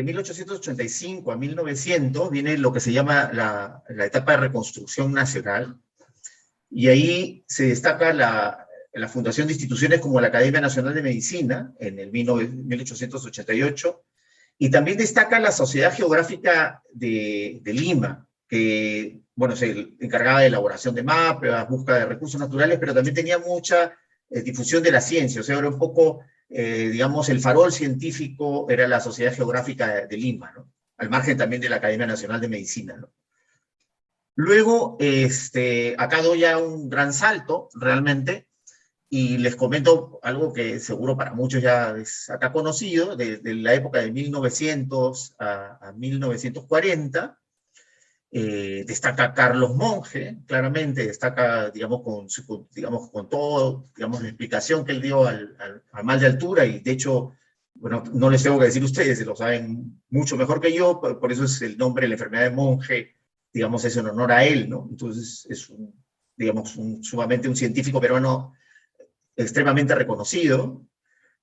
1885 a 1900 viene lo que se llama la etapa de reconstrucción nacional, y ahí se destaca la fundación de instituciones como la Academia Nacional de Medicina en el 1888, y también destaca la Sociedad Geográfica de Lima, que, bueno, se encargaba de elaboración de mapas, búsqueda de recursos naturales, pero también tenía mucha difusión de la ciencia, o sea, era un poco, digamos, el farol científico era la Sociedad Geográfica de Lima, ¿no? Al margen también de la Academia Nacional de Medicina, ¿no? Luego, acá doy ya un gran salto, realmente, y les comento algo que seguro para muchos ya es acá conocido, de la época de 1900 a 1940, destaca Carlos Monge, claramente, destaca, digamos, con todo, digamos, la explicación que él dio al mal de altura, y de hecho, bueno, no les tengo que decir ustedes, se lo saben mucho mejor que yo, por eso es el nombre de la enfermedad de Monge, digamos, es en honor a él, ¿no? Entonces, es sumamente un científico peruano extremadamente reconocido.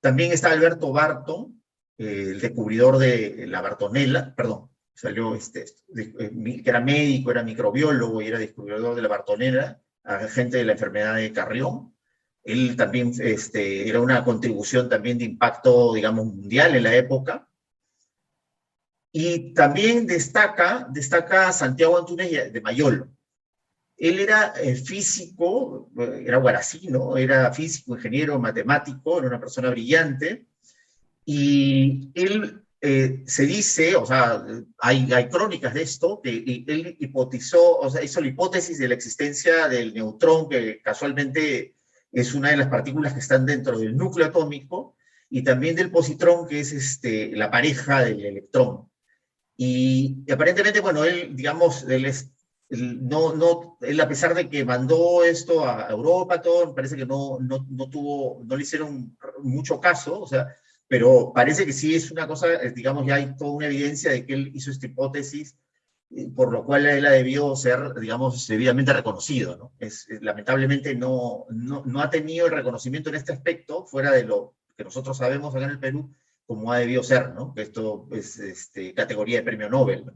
También está Alberto Barton, el descubridor de la Bartonella, perdón, salió que era médico, era microbiólogo y era descubridor de la Bartonella, agente de la enfermedad de Carrión. Él también era una contribución también de impacto, digamos, mundial en la época. Y también destaca Santiago Antúnez de Mayolo. Él era físico, era guarací, ¿no? Era físico, ingeniero, matemático, era una persona brillante, y él se dice, o sea, hay crónicas de esto, que él hipotizó, o sea, hizo la hipótesis de la existencia del neutrón, que casualmente es una de las partículas que están dentro del núcleo atómico, y también del positrón, que es la pareja del electrón. Y aparentemente, bueno, él, digamos, él a pesar de que mandó esto a Europa, todo, parece que no le hicieron mucho caso, o sea, pero parece que sí es una cosa, digamos, ya hay toda una evidencia de que él hizo esta hipótesis, por lo cual él ha debió ser, digamos, debidamente reconocido, ¿no? Lamentablemente no ha tenido el reconocimiento en este aspecto, fuera de lo que nosotros sabemos acá en el Perú, como ha debido ser, ¿no? Esto es categoría de premio Nobel, ¿no?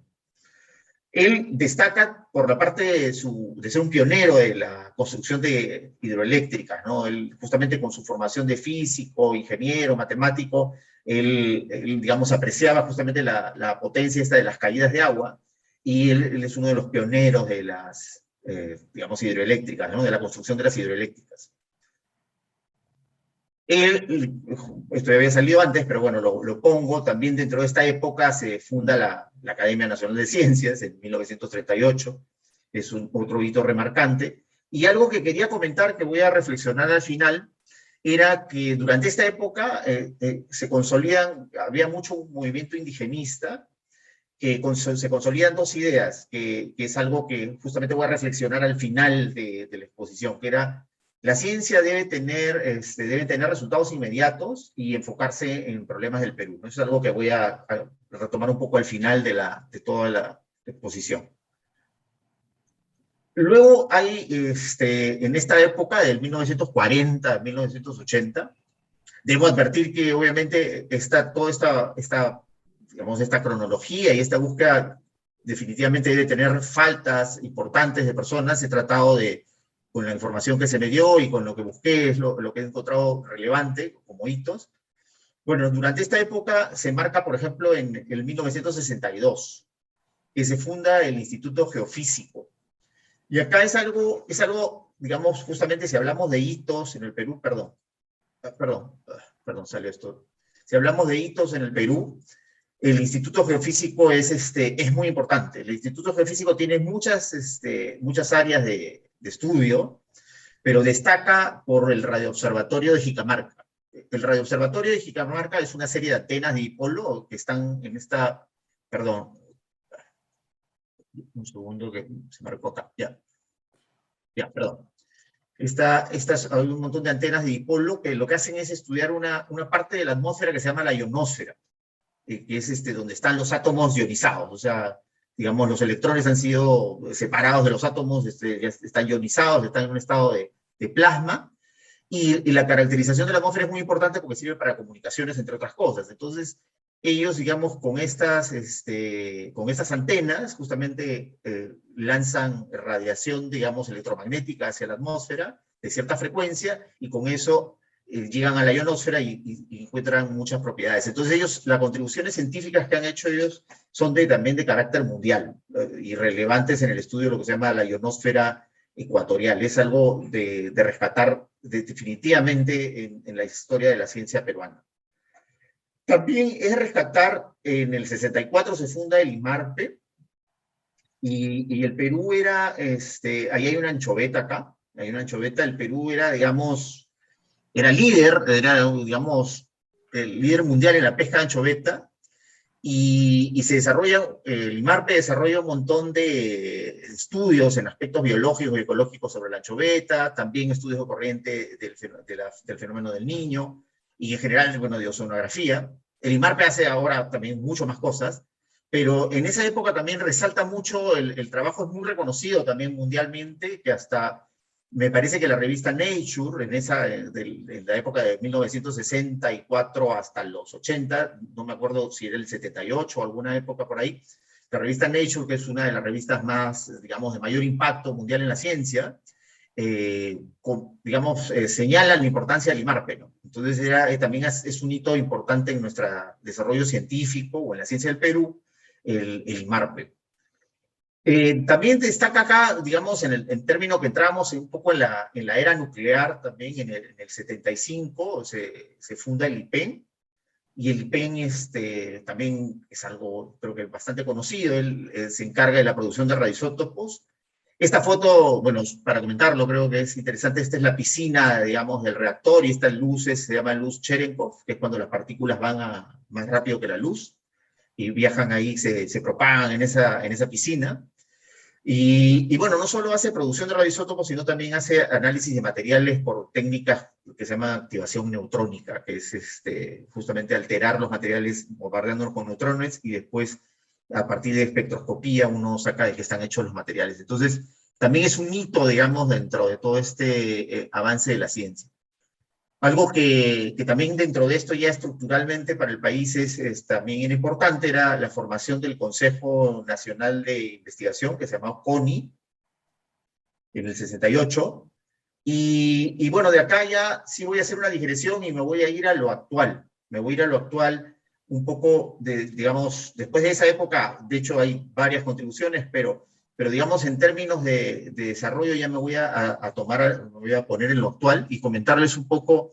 Él destaca por la parte de ser un pionero de la construcción de hidroeléctricas, ¿no? Él, justamente con su formación de físico, ingeniero, matemático, él digamos, apreciaba justamente la potencia esta de las caídas de agua, y él es uno de los pioneros de las, digamos, hidroeléctricas, ¿no? De la construcción de las hidroeléctricas. Esto ya había salido antes, pero bueno, lo pongo, también dentro de esta época se funda la Academia Nacional de Ciencias en 1938, es otro hito remarcante, y algo que quería comentar, que voy a reflexionar al final, era que durante esta época se consolidan, había mucho movimiento indigenista, que se consolidan dos ideas, que es algo que justamente voy a reflexionar al final de la exposición, que era: la ciencia debe tener resultados inmediatos y enfocarse en problemas del Perú. Eso es algo que voy a retomar un poco al final de toda la exposición. Luego hay, en esta época, del 1940 a 1980, debo advertir que obviamente toda esta cronología y esta búsqueda definitivamente debe tener faltas importantes de personas. He tratado con la información que se me dio y con lo que busqué, es lo que he encontrado relevante como hitos. Bueno, durante esta época se marca, por ejemplo, en el 1962, que se funda el Instituto Geofísico. Y acá es algo, digamos, justamente si hablamos de hitos en el Perú, perdón, salió esto. Si hablamos de hitos en el Perú, el Instituto Geofísico es muy importante. El Instituto Geofísico tiene muchas áreas de estudio, pero destaca por el radioobservatorio de Jicamarca. El radioobservatorio de Jicamarca es una serie de antenas de dipolo que están en esta, perdón, un segundo que se marcó acá, ya, perdón. Hay un montón de antenas de dipolo que lo que hacen es estudiar una parte de la atmósfera que se llama la ionosfera, que es donde están los átomos ionizados, o sea, digamos, los electrones han sido separados de los átomos, ya están ionizados, están en un estado de plasma, y la caracterización de la atmósfera es muy importante porque sirve para comunicaciones, entre otras cosas. Entonces, ellos, digamos, con estas antenas, justamente lanzan radiación, digamos, electromagnética hacia la atmósfera de cierta frecuencia, y con eso llegan a la ionosfera y encuentran muchas propiedades. Entonces las contribuciones científicas que han hecho ellos son también de carácter mundial, y relevantes en el estudio de lo que se llama la ionosfera ecuatorial. Es algo de rescatar definitivamente en la historia de la ciencia peruana. También es rescatar, en el 64 se funda el IMARPE, y el Perú era, ahí hay una anchoveta acá, hay una anchoveta, el Perú era, digamos, líder, digamos, el líder mundial en la pesca de anchoveta, y se desarrolla, el IMARPE desarrolla un montón de estudios en aspectos biológicos y ecológicos sobre la anchoveta, también estudios de corriente del fenómeno del Niño, y en general, bueno, de oceanografía. El IMARPE hace ahora también mucho más cosas, pero en esa época también resalta mucho, el trabajo es muy reconocido también mundialmente, que hasta, me parece que la revista Nature, en la época de 1964 hasta los 80, no me acuerdo si era el 78 o alguna época por ahí, la revista Nature, que es una de las revistas más, digamos, de mayor impacto mundial en la ciencia, digamos, señalan la importancia del IMARPE, ¿no? Entonces también es un hito importante en nuestro desarrollo científico o en la ciencia del Perú, el MARPE. También destaca acá, digamos, en el término que entramos un poco en la era nuclear, también en el 75 se funda el IPEN, y el IPEN también es algo, creo que bastante conocido. Él se encarga de la producción de radioisótopos. Esta foto, bueno, para comentarlo, creo que es interesante. Esta es la piscina, digamos, del reactor, y estas luces se llaman luz Cherenkov, que es cuando las partículas van más rápido que la luz, y viajan ahí, se propagan en esa piscina. Y bueno, no solo hace producción de radioisótopos, sino también hace análisis de materiales por técnicas que se llama activación neutrónica, que es justamente alterar los materiales bombardeándolos con neutrones, y después, a partir de espectroscopía, uno saca de qué están hechos los materiales. Entonces, también es un hito, digamos, dentro de todo este avance de la ciencia. Algo que también dentro de esto ya estructuralmente para el país es también importante, era la formación del Consejo Nacional de Investigación, que se llamaba CONI, en el 68. Y bueno, de acá ya sí voy a hacer una digresión y me voy a ir a lo actual. Me voy a ir a lo actual un poco, digamos, después de esa época. De hecho, hay varias contribuciones, pero digamos, en términos de desarrollo ya me voy me voy a poner en lo actual y comentarles un poco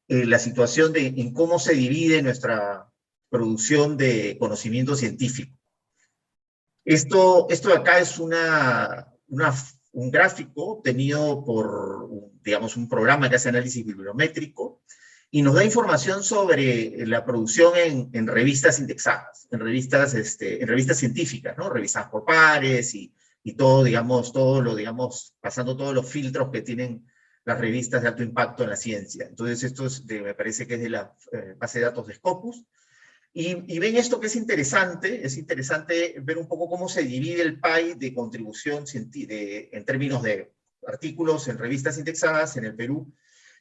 la situación en cómo se divide nuestra producción de conocimiento científico. Esto de acá es un gráfico obtenido por, digamos, un programa que hace análisis bibliométrico, y nos da información sobre la producción en revistas indexadas, en revistas científicas, ¿no? Revisadas por pares y todo, digamos, pasando todos los filtros que tienen las revistas de alto impacto en la ciencia. Entonces, esto me parece que es de la base de datos de Scopus. Y ven esto que es interesante ver un poco cómo se divide el pie de contribución en términos de artículos en revistas indexadas en el Perú,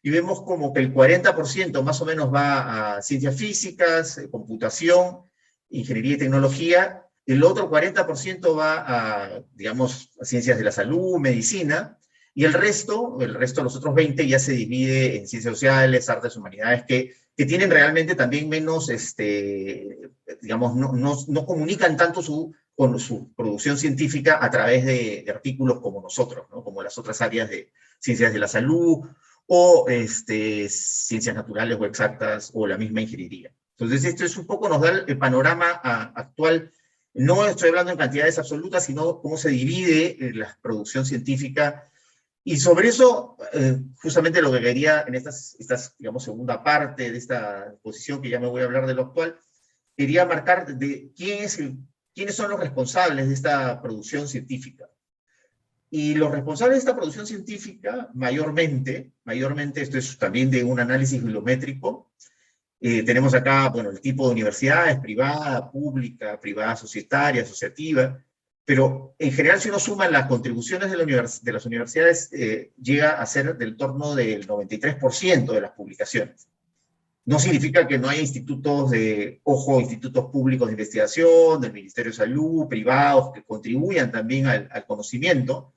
y vemos como que el 40% más o menos va a ciencias físicas, computación, ingeniería y tecnología. El otro 40% va a, digamos, a ciencias de la salud, medicina, y el resto, los otros 20, ya se divide en ciencias sociales, artes, humanidades, que tienen realmente también menos, digamos, no comunican tanto con su producción científica a través de artículos como nosotros, ¿no? Como las otras áreas de ciencias de la salud, o ciencias naturales o exactas, o la misma ingeniería. Entonces, esto es un poco, nos da el panorama actual. No estoy hablando en cantidades absolutas, sino cómo se divide la producción científica. Y sobre eso, justamente lo que quería en estas digamos, segunda parte de esta exposición, que ya me voy a hablar de lo actual, quería marcar de quiénes son los responsables de esta producción científica. Y los responsables de esta producción científica, mayormente, esto es también de un análisis bibliométrico, tenemos acá, bueno, el tipo de universidades: privada, pública, privada societaria, asociativa, pero en general, si uno suma las contribuciones de las universidades, llega a ser del torno del 93% de las publicaciones. No significa que no haya institutos públicos de investigación, del Ministerio de Salud, privados, que contribuyan también al conocimiento,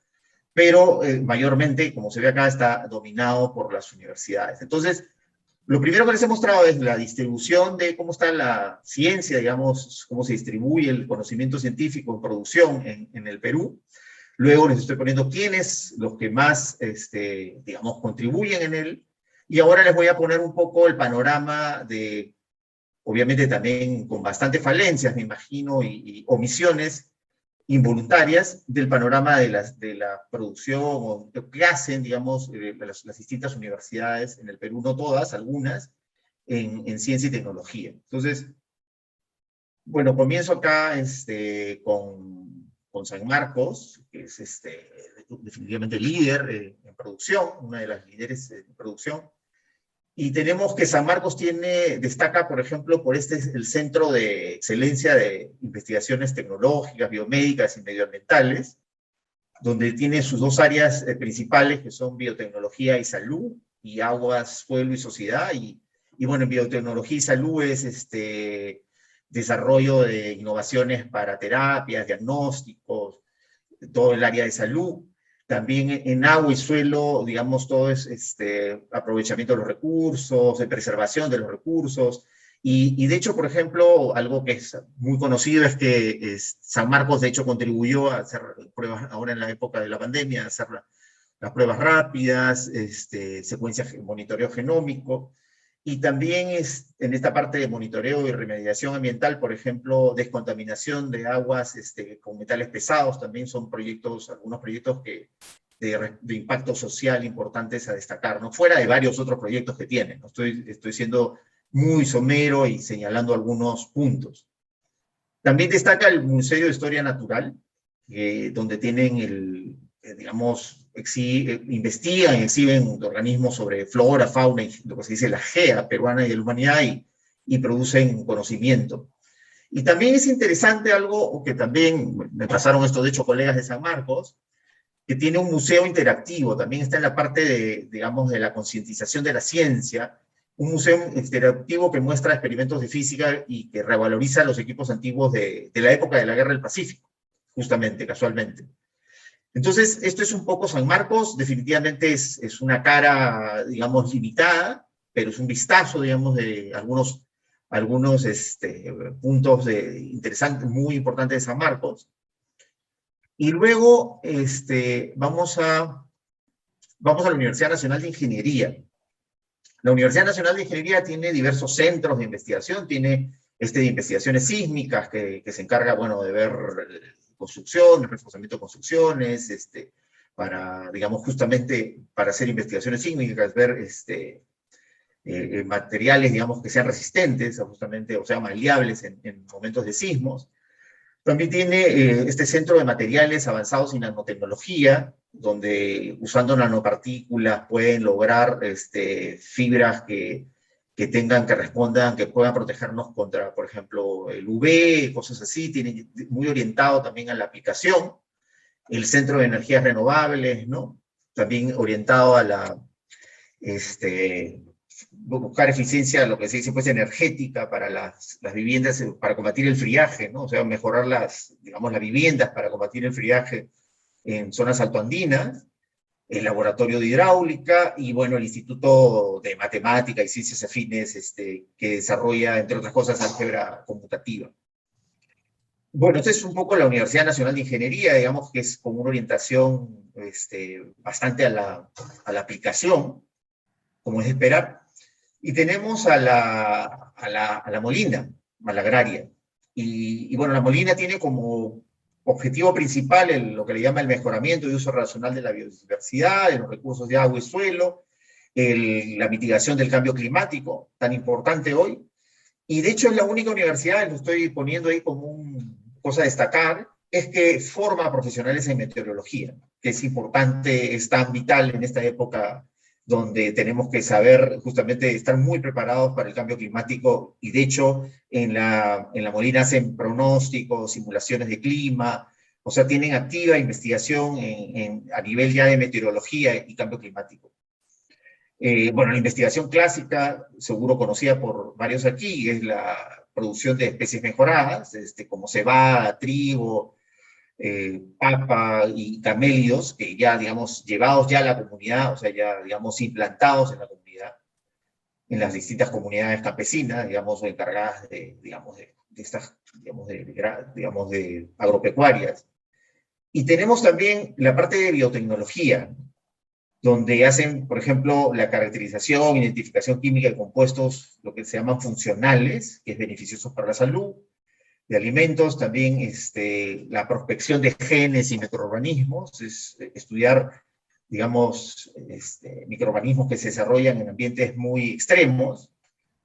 pero mayormente, como se ve acá, está dominado por las universidades. Entonces, lo primero que les he mostrado es la distribución de cómo está la ciencia, digamos, cómo se distribuye el conocimiento científico en producción en el Perú. Luego les estoy poniendo quiénes, los que más, digamos, contribuyen en él. Y ahora les voy a poner un poco el panorama de, obviamente también con bastantes falencias, me imagino, y omisiones involuntarias del panorama de la producción, o que hacen, digamos, las distintas universidades en el Perú, no todas, algunas, en ciencia y tecnología. Entonces, bueno, comienzo acá con San Marcos, que es definitivamente líder en producción, una de las líderes en producción. Y tenemos que San Marcos destaca, por ejemplo, por el Centro de Excelencia de Investigaciones Tecnológicas, Biomédicas y Medioambientales, donde tiene sus dos áreas principales, que son biotecnología y salud, y aguas, suelo y sociedad. Y bueno, en biotecnología y salud es desarrollo de innovaciones para terapias, diagnósticos, todo el área de salud. También en agua y suelo, digamos, todo es aprovechamiento de los recursos, de preservación de los recursos, Y de hecho, por ejemplo, algo que es muy conocido es que San Marcos, de hecho, contribuyó a hacer pruebas ahora en la época de la pandemia, a hacer las pruebas rápidas, monitoreo genómico, y también en esta parte de monitoreo y remediación ambiental, por ejemplo, descontaminación de aguas con metales pesados, también son proyectos, algunos proyectos de impacto social importantes a destacar, ¿no? Fuera de varios otros proyectos que tienen, ¿no? Estoy siendo muy somero y señalando algunos puntos. También destaca el Museo de Historia Natural, donde tienen investigan y exhiben organismos sobre flora, fauna y lo que se dice la GEA peruana y de la humanidad y producen conocimiento. Y también es interesante algo que también me pasaron esto, de hecho, colegas de San Marcos, que tiene un museo interactivo, también está en la parte de la concientización de la ciencia, un museo interactivo que muestra experimentos de física y que revaloriza los equipos antiguos de la época de la Guerra del Pacífico, justamente, casualmente. Entonces, esto es un poco San Marcos, definitivamente es una cara, digamos, limitada, pero es un vistazo, digamos, de algunos puntos interesantes, muy importantes de San Marcos. Y luego vamos a la Universidad Nacional de Ingeniería. La Universidad Nacional de Ingeniería tiene diversos centros de investigación, tiene de investigaciones sísmicas que se encarga, bueno, de ver construcciones, reforzamiento de construcciones, digamos, justamente para hacer investigaciones sísmicas, ver materiales, digamos, que sean resistentes, justamente, o sea, maleables en momentos de sismos. También tiene este centro de materiales avanzados en nanotecnología, donde usando nanopartículas pueden lograr fibras que respondan, que puedan protegernos contra, por ejemplo, el UV, cosas así. Tiene muy orientado también a la aplicación. El Centro de Energías Renovables, ¿no? También orientado a buscar eficiencia, lo que se dice, pues, energética para las viviendas, para combatir el friaje, ¿no? O sea, mejorar las viviendas para combatir el friaje en zonas altoandinas, el laboratorio de hidráulica y, bueno, el Instituto de Matemática y Ciencias Afines, que desarrolla, entre otras cosas, álgebra conmutativa. Bueno, esta es un poco la Universidad Nacional de Ingeniería, digamos que es con una orientación bastante a la aplicación, como es de esperar. Y tenemos a la Molina, a la agraria. Y bueno, la Molina tiene como objetivo principal lo que le llama el mejoramiento y uso racional de la biodiversidad, de los recursos de agua y suelo, la mitigación del cambio climático, tan importante hoy. Y de hecho es la única universidad, lo estoy poniendo ahí como una cosa a destacar, es que forma profesionales en meteorología, que es importante, es tan vital en esta época donde tenemos que saber justamente estar muy preparados para el cambio climático, y de hecho en la Molina hacen pronósticos, simulaciones de clima, o sea, tienen activa investigación a nivel ya de meteorología y cambio climático. Bueno, la investigación clásica, seguro conocida por varios aquí, es la producción de especies mejoradas, como cebada, trigo, papa y camélidos, que ya, digamos, llevados ya a la comunidad, o sea, ya, digamos, implantados en la comunidad, en las distintas comunidades campesinas, digamos, encargadas de estas, de agropecuarias. Y tenemos también la parte de biotecnología, donde hacen, por ejemplo, la caracterización, identificación química de compuestos, lo que se llaman funcionales, que es beneficioso para la salud, de alimentos, también la prospección de genes y microorganismos, es estudiar, digamos, microorganismos que se desarrollan en ambientes muy extremos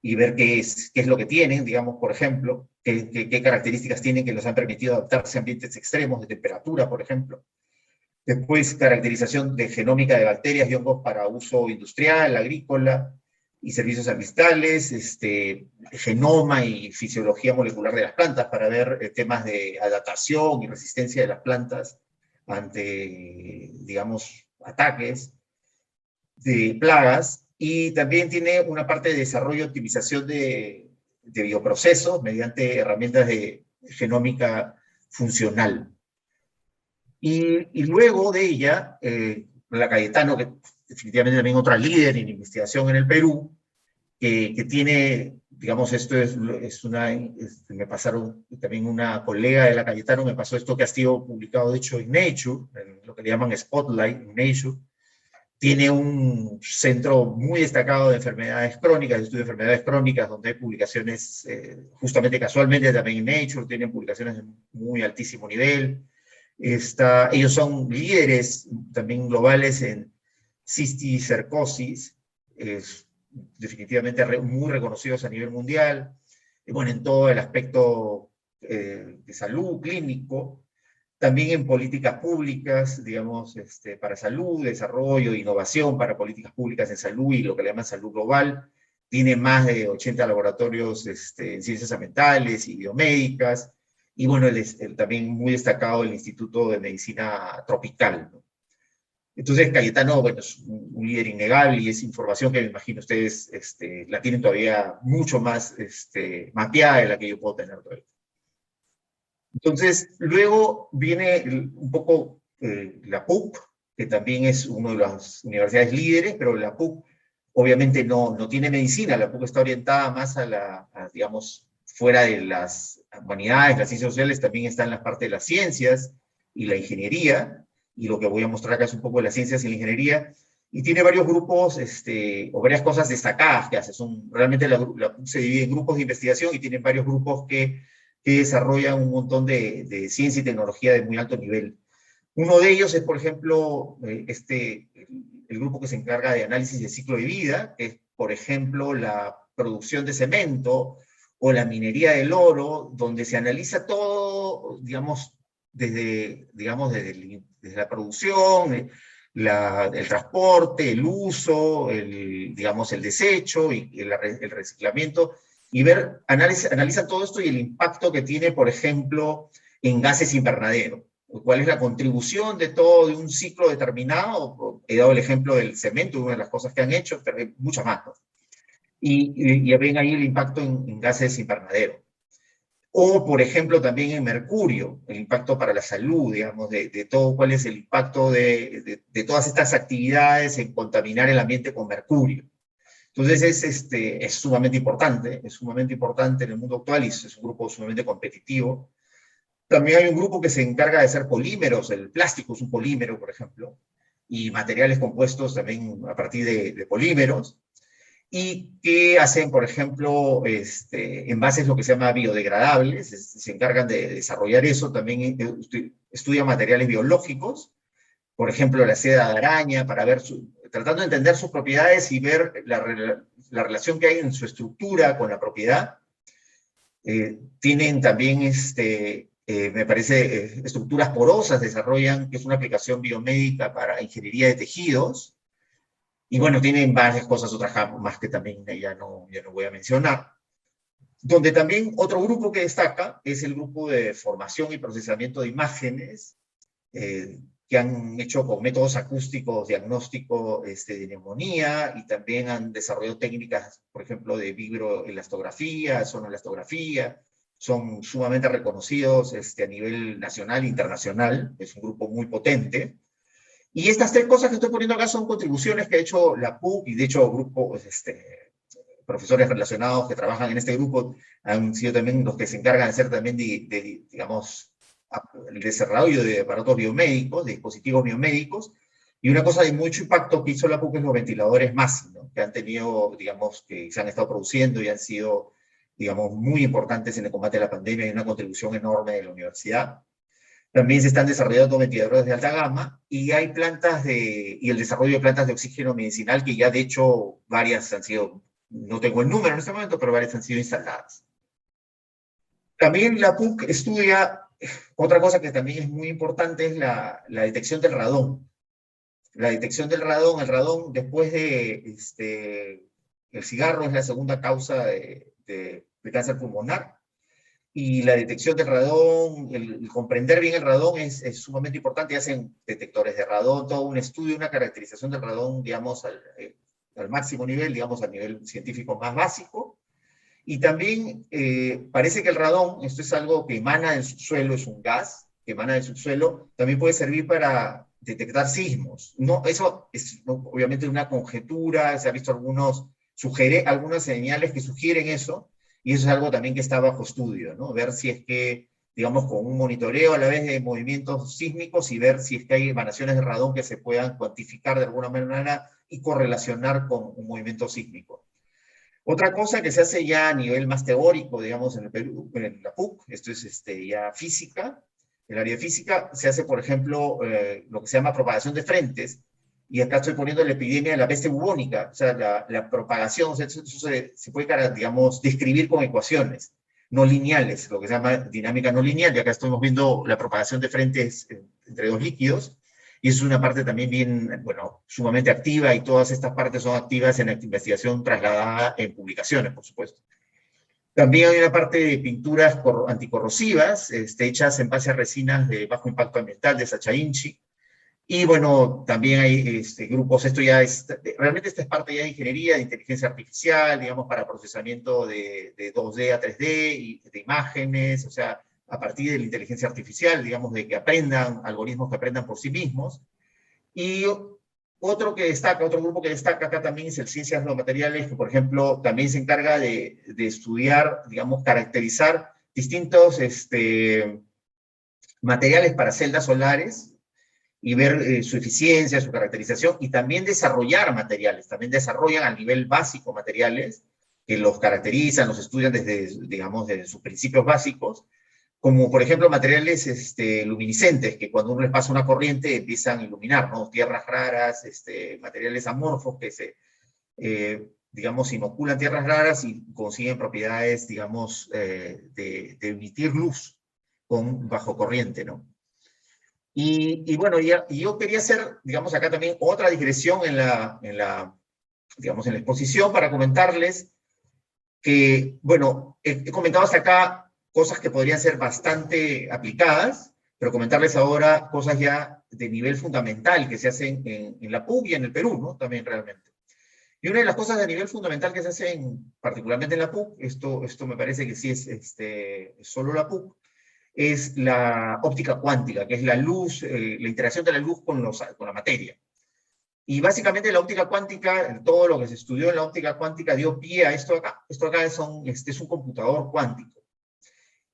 y ver qué es lo que tienen, digamos, por ejemplo, qué características tienen que los han permitido adaptarse a ambientes extremos de temperatura, por ejemplo. Después, caracterización de genómica de bacterias y hongos para uso industrial, agrícola y servicios ambientales, genoma y fisiología molecular de las plantas para ver temas de adaptación y resistencia de las plantas ante, digamos, ataques de plagas. Y también tiene una parte de desarrollo y optimización de bioprocesos mediante herramientas de genómica funcional. Y luego de ella, la Cayetano, que definitivamente también otra líder en investigación en el Perú, que tiene digamos, esto me pasaron, también una colega de la Cayetano me pasó esto que ha sido publicado, de hecho, en Nature, en lo que le llaman Spotlight, en Nature. Tiene un centro muy destacado de enfermedades crónicas, de estudio de enfermedades crónicas, donde hay publicaciones, justamente casualmente también en Nature, tienen publicaciones de muy altísimo nivel. Ellos son líderes también globales en cisticercosis, definitivamente muy reconocidos a nivel mundial, y bueno, en todo el aspecto de salud clínico, también en políticas públicas, digamos, para salud, desarrollo, innovación para políticas públicas en salud y lo que le llaman salud global. Tiene más de 80 laboratorios en ciencias ambientales y biomédicas, y bueno, también muy destacado el Instituto de Medicina Tropical, ¿no? Entonces, Cayetano, bueno, es un líder innegable y es información que me imagino ustedes la tienen todavía mucho más mapeada de la que yo puedo tener todavía. Entonces, luego viene un poco la PUC, que también es una de las universidades líderes, pero la PUC obviamente no tiene medicina, la PUC está orientada más digamos, fuera de las humanidades, las ciencias sociales, también está en la parte de las ciencias y la ingeniería, y lo que voy a mostrar acá es un poco de las ciencias y la ingeniería, y tiene varios grupos, o varias cosas destacadas que hace. Realmente la PUC se divide en grupos de investigación y tienen varios grupos que desarrollan un montón de ciencia y tecnología de muy alto nivel. Uno de ellos es, por ejemplo, el grupo que se encarga de análisis de ciclo de vida, que es, por ejemplo, la producción de cemento o la minería del oro, donde se analiza todo, digamos, desde la producción, el transporte, el uso, digamos, el desecho y el reciclamiento, y analiza todo esto y el impacto que tiene, por ejemplo, en gases invernadero. ¿Cuál es la contribución de todo, de un ciclo determinado? He dado el ejemplo del cemento, una de las cosas que han hecho, pero hay muchas más, ¿no? Y ven ahí el impacto en gases invernadero. O, por ejemplo, también en mercurio, el impacto para la salud, digamos, de todo, cuál es el impacto de todas estas actividades en contaminar el ambiente con mercurio. Entonces es sumamente importante en el mundo actual y es un grupo sumamente competitivo. También hay un grupo que se encarga de hacer polímeros, el plástico es un polímero, por ejemplo, y materiales compuestos también a partir de polímeros, y que hacen, por ejemplo, envases lo que se llama biodegradables, se encargan de desarrollar eso, también estudian materiales biológicos, por ejemplo, la seda de araña, para ver tratando de entender sus propiedades y ver la relación que hay en su estructura con la propiedad. Tienen también, me parece, estructuras porosas, desarrollan, que es una aplicación biomédica para ingeniería de tejidos. Y bueno, tienen varias cosas, otras más que también ya no voy a mencionar. Donde también otro grupo que destaca es el grupo de formación y procesamiento de imágenes, que han hecho con métodos acústicos diagnóstico de neumonía, y también han desarrollado técnicas, por ejemplo, de vibroelastografía, sonoelastografía, son sumamente reconocidos a nivel nacional e internacional, es un grupo muy potente. Y estas tres cosas que estoy poniendo acá son contribuciones que ha hecho la PUC, y de hecho grupos, profesores relacionados que trabajan en este grupo han sido también los que se encargan de hacer también digamos, el desarrollo de aparatos biomédicos, de dispositivos biomédicos, y una cosa de mucho impacto que hizo la PUC es los ventiladores MASI, ¿no? Que han tenido, digamos, que se han estado produciendo y han sido, digamos, muy importantes en el combate a la pandemia y una contribución enorme de la universidad. También se están desarrollando ventiladores de alta gama y hay y el desarrollo de plantas de oxígeno medicinal que ya de hecho varias han sido, no tengo el número en este momento, pero varias han sido instaladas. También la PUC estudia, otra cosa que también es muy importante, es la detección del radón. La detección del radón, el radón después de el cigarro es la segunda causa de cáncer pulmonar. Y la detección del radón, el comprender bien el radón es sumamente importante. Hacen detectores de radón, todo un estudio, una caracterización del radón, digamos, al máximo nivel, digamos, al nivel científico más básico. Y también parece que el radón, esto es algo que emana del subsuelo, es un gas que emana del subsuelo, también puede servir para detectar sismos. No, eso es obviamente una conjetura, se ha visto algunos sugiere algunas señales que sugieren eso, y eso es algo también que está bajo estudio, ¿no? Ver si es que, digamos, con un monitoreo a la vez de movimientos sísmicos y ver si es que hay emanaciones de radón que se puedan cuantificar de alguna manera y correlacionar con un movimiento sísmico. Otra cosa que se hace ya a nivel más teórico, digamos, en el Perú, en la PUC, esto es ya física, el área de física, se hace, por ejemplo, lo que se llama propagación de frentes, y acá estoy poniendo la epidemia de la peste bubónica, o sea, la propagación, o sea, eso se puede, digamos, describir con ecuaciones no lineales, lo que se llama dinámica no lineal, y acá estamos viendo la propagación de frentes entre dos líquidos, y es una parte también bien, bueno, sumamente activa, y todas estas partes son activas en la investigación trasladada en publicaciones, por supuesto. También hay una parte de pinturas anticorrosivas, hechas en base a resinas de bajo impacto ambiental de Sacha Inchi. Y bueno, también hay grupos, esto ya es, realmente esta es parte ya de ingeniería, de inteligencia artificial, digamos, para procesamiento de 2D a 3D y de imágenes, o sea, a partir de la inteligencia artificial, digamos, de que aprendan, algoritmos que aprendan por sí mismos. Y otro grupo que destaca acá también es el Ciencias de los Materiales, que por ejemplo también se encarga de estudiar, digamos, caracterizar distintos materiales para celdas solares, y ver su eficiencia, su caracterización, y también desarrollar materiales, también desarrollan a nivel básico materiales, que los caracterizan, los estudian desde, digamos, desde sus principios básicos, como por ejemplo materiales luminiscentes, que cuando uno les pasa una corriente empiezan a iluminar, ¿no? Tierras raras, materiales amorfos que se, digamos, inoculan tierras raras y consiguen propiedades, digamos, de emitir luz bajo corriente, ¿no? Y bueno, yo quería hacer, digamos, acá también otra digresión digamos, en la exposición para comentarles que, bueno, he comentado hasta acá cosas que podrían ser bastante aplicadas, pero comentarles ahora cosas ya de nivel fundamental que se hacen en la PUC y en el Perú, ¿no? También realmente. Y una de las cosas de nivel fundamental que se hacen, particularmente en la PUC, esto me parece que sí es solo la PUC, es la óptica cuántica, que es la luz, la interacción de la luz con la materia. Y básicamente la óptica cuántica, todo lo que se estudió en la óptica cuántica dio pie a esto acá. Esto acá es un computador cuántico.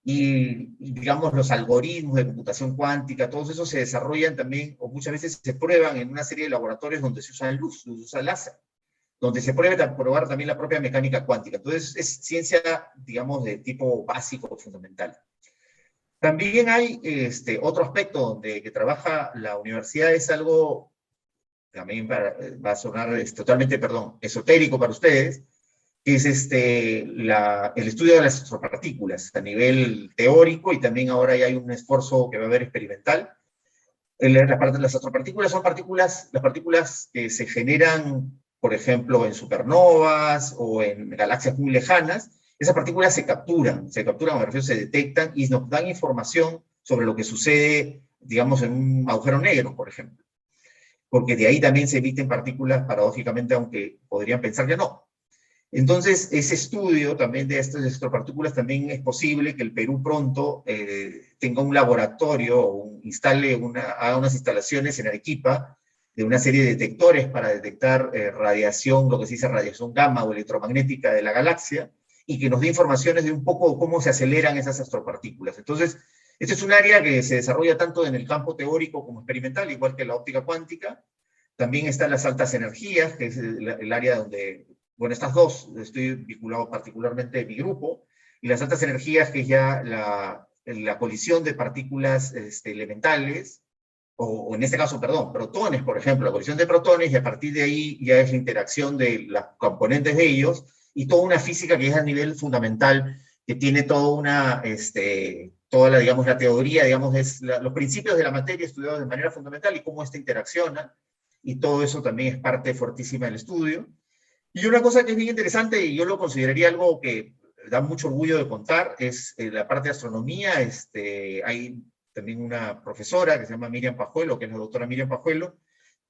Y digamos, los algoritmos de computación cuántica, todos esos se desarrollan también, o muchas veces se prueban en una serie de laboratorios donde se usa luz, se usa láser, donde se puede probar también la propia mecánica cuántica. Entonces es ciencia, digamos, de tipo básico, fundamental. También hay otro aspecto donde que trabaja la universidad, es algo, también va a sonar totalmente, perdón, esotérico para ustedes, que es el estudio de las astropartículas a nivel teórico, y también ahora ya hay un esfuerzo que va a haber experimental. Las astropartículas son las partículas que se generan, por ejemplo, en supernovas o en galaxias muy lejanas. Esas partículas se capturan, me refiero, se detectan y nos dan información sobre lo que sucede, digamos, en un agujero negro, por ejemplo. Porque de ahí también se emiten partículas, paradójicamente, aunque podrían pensar que no. Entonces, ese estudio también de estas astropartículas, también es posible que el Perú pronto tenga un laboratorio, o haga unas instalaciones en Arequipa, de una serie de detectores para detectar radiación, lo que se dice radiación gamma o electromagnética de la galaxia, y que nos dé informaciones de un poco cómo se aceleran esas astropartículas. Entonces, este es un área que se desarrolla tanto en el campo teórico como experimental, igual que la óptica cuántica. También están las altas energías, que es el área donde, bueno, estas dos, estoy vinculado particularmente en mi grupo, y las altas energías, que es ya la colisión de partículas elementales, o en este caso, perdón, protones, por ejemplo, la colisión de protones, y a partir de ahí ya es la interacción de las componentes de ellos, y toda una física que es a nivel fundamental, que tiene toda digamos, la teoría, digamos, los principios de la materia estudiados de manera fundamental y cómo interacciona, y todo eso también es parte fuertísima del estudio. Y una cosa que es bien interesante, y yo lo consideraría algo que da mucho orgullo de contar, es la parte de astronomía. Hay también una profesora que se llama Miriam Pajuelo, que es la doctora Miriam Pajuelo,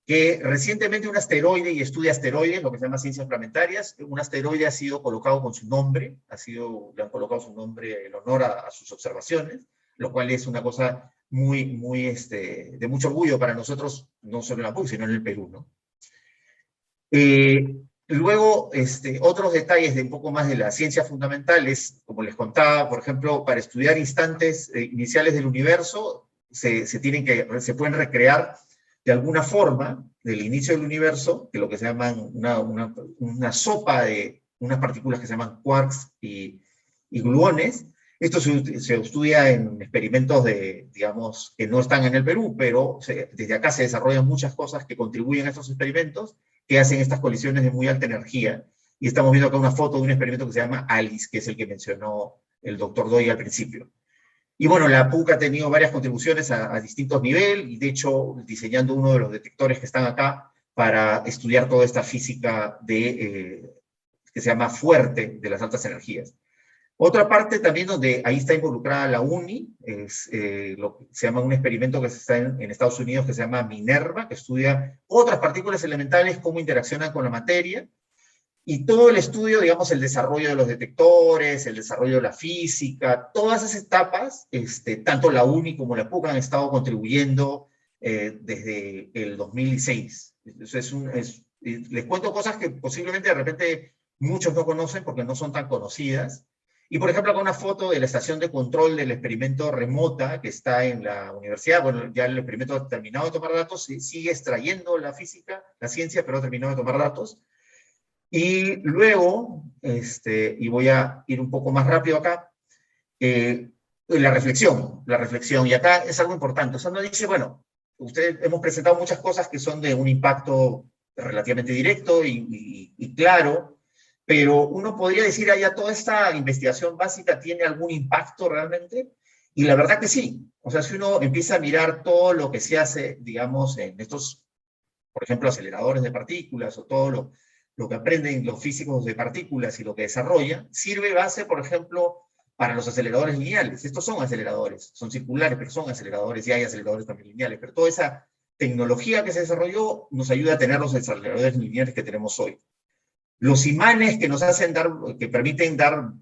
que recientemente un asteroide, y estudia asteroides, lo que se llama ciencias planetarias, un asteroide ha sido colocado con su nombre, le han colocado su nombre en honor a sus observaciones, lo cual es una cosa muy, muy, de mucho orgullo para nosotros, no solo en la PUC, sino en el Perú, ¿no? Luego, otros detalles de un poco más de la ciencia fundamental es, como les contaba, por ejemplo, para estudiar instantes iniciales del universo, se pueden recrear de alguna forma del inicio del universo, que lo que se llama una sopa de unas partículas que se llaman quarks y gluones. Esto se estudia en experimentos digamos, que no están en el Perú, pero desde acá se desarrollan muchas cosas que contribuyen a estos experimentos, que hacen estas colisiones de muy alta energía. Y estamos viendo acá una foto de un experimento que se llama ALICE, que es el que mencionó el doctor Doy al principio. Y bueno, la PUC ha tenido varias contribuciones a distintos niveles, y de hecho diseñando uno de los detectores que están acá para estudiar toda esta física que se llama fuerte de las altas energías. Otra parte también donde ahí está involucrada la UNI, es lo que se llama un experimento que se está en Estados Unidos que se llama Minerva, que estudia otras partículas elementales, cómo interaccionan con la materia, y todo el estudio, digamos, el desarrollo de los detectores, el desarrollo de la física, todas esas etapas, tanto la UNI como la PUC han estado contribuyendo desde el 2006. Entonces les cuento cosas que posiblemente de repente muchos no conocen porque no son tan conocidas. Y por ejemplo, acá una foto de la estación de control del experimento remota que está en la universidad. Bueno, ya el experimento ha terminado de tomar datos, sigue extrayendo la física, la ciencia, pero ha terminado de tomar datos. Y luego, y voy a ir un poco más rápido acá, la reflexión, y acá es algo importante. O sea, uno dice, bueno, hemos presentado muchas cosas que son de un impacto relativamente directo y claro, pero uno podría decir, ya toda esta investigación básica tiene algún impacto realmente, y la verdad que sí. O sea, si uno empieza a mirar todo lo que se hace, digamos, en estos, por ejemplo, aceleradores de partículas, o todo lo que aprenden los físicos de partículas y lo que desarrollan, sirve base, por ejemplo, para los aceleradores lineales. Estos son aceleradores, son circulares, pero son aceleradores, y hay aceleradores también lineales, pero toda esa tecnología que se desarrolló nos ayuda a tener los aceleradores lineales que tenemos hoy. Los imanes que nos hacen que permiten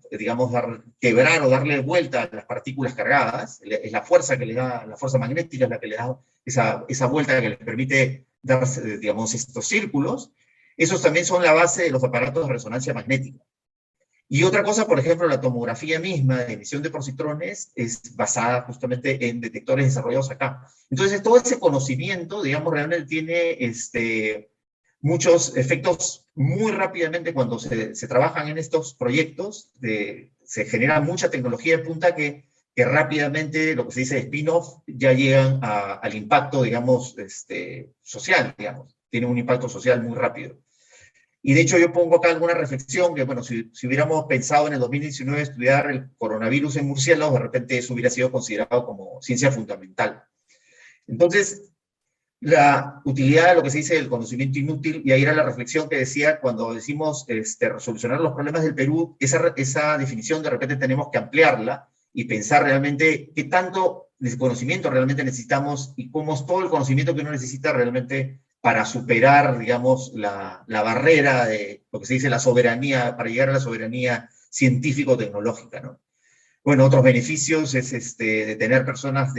digamos, quebrar o darle vuelta a las partículas cargadas, es la fuerza que le da, la fuerza magnética es la que le da esa vuelta que les permite dar, digamos, estos círculos. Esos también son la base de los aparatos de resonancia magnética. Y otra cosa, por ejemplo, la tomografía misma de emisión de positrones es basada justamente en detectores desarrollados acá. Entonces, todo ese conocimiento, digamos, realmente tiene muchos efectos muy rápidamente cuando se trabajan en estos proyectos. Se genera mucha tecnología de punta que rápidamente, lo que se dice spin-off, ya llegan al impacto, digamos, social, digamos. Tiene un impacto social muy rápido. Y de hecho yo pongo acá alguna reflexión que, bueno, si hubiéramos pensado en el 2019 estudiar el coronavirus en murciélagos, de repente eso hubiera sido considerado como ciencia fundamental. Entonces, la utilidad de lo que se dice del conocimiento inútil, y ahí era la reflexión que decía cuando decimos resolucionar los problemas del Perú, esa definición de repente tenemos que ampliarla y pensar realmente qué tanto conocimiento realmente necesitamos y cómo es todo el conocimiento que uno necesita realmente para superar, digamos, la barrera de lo que se dice la soberanía, para llegar a la soberanía científico-tecnológica, ¿no? Bueno, otros beneficios es de tener personas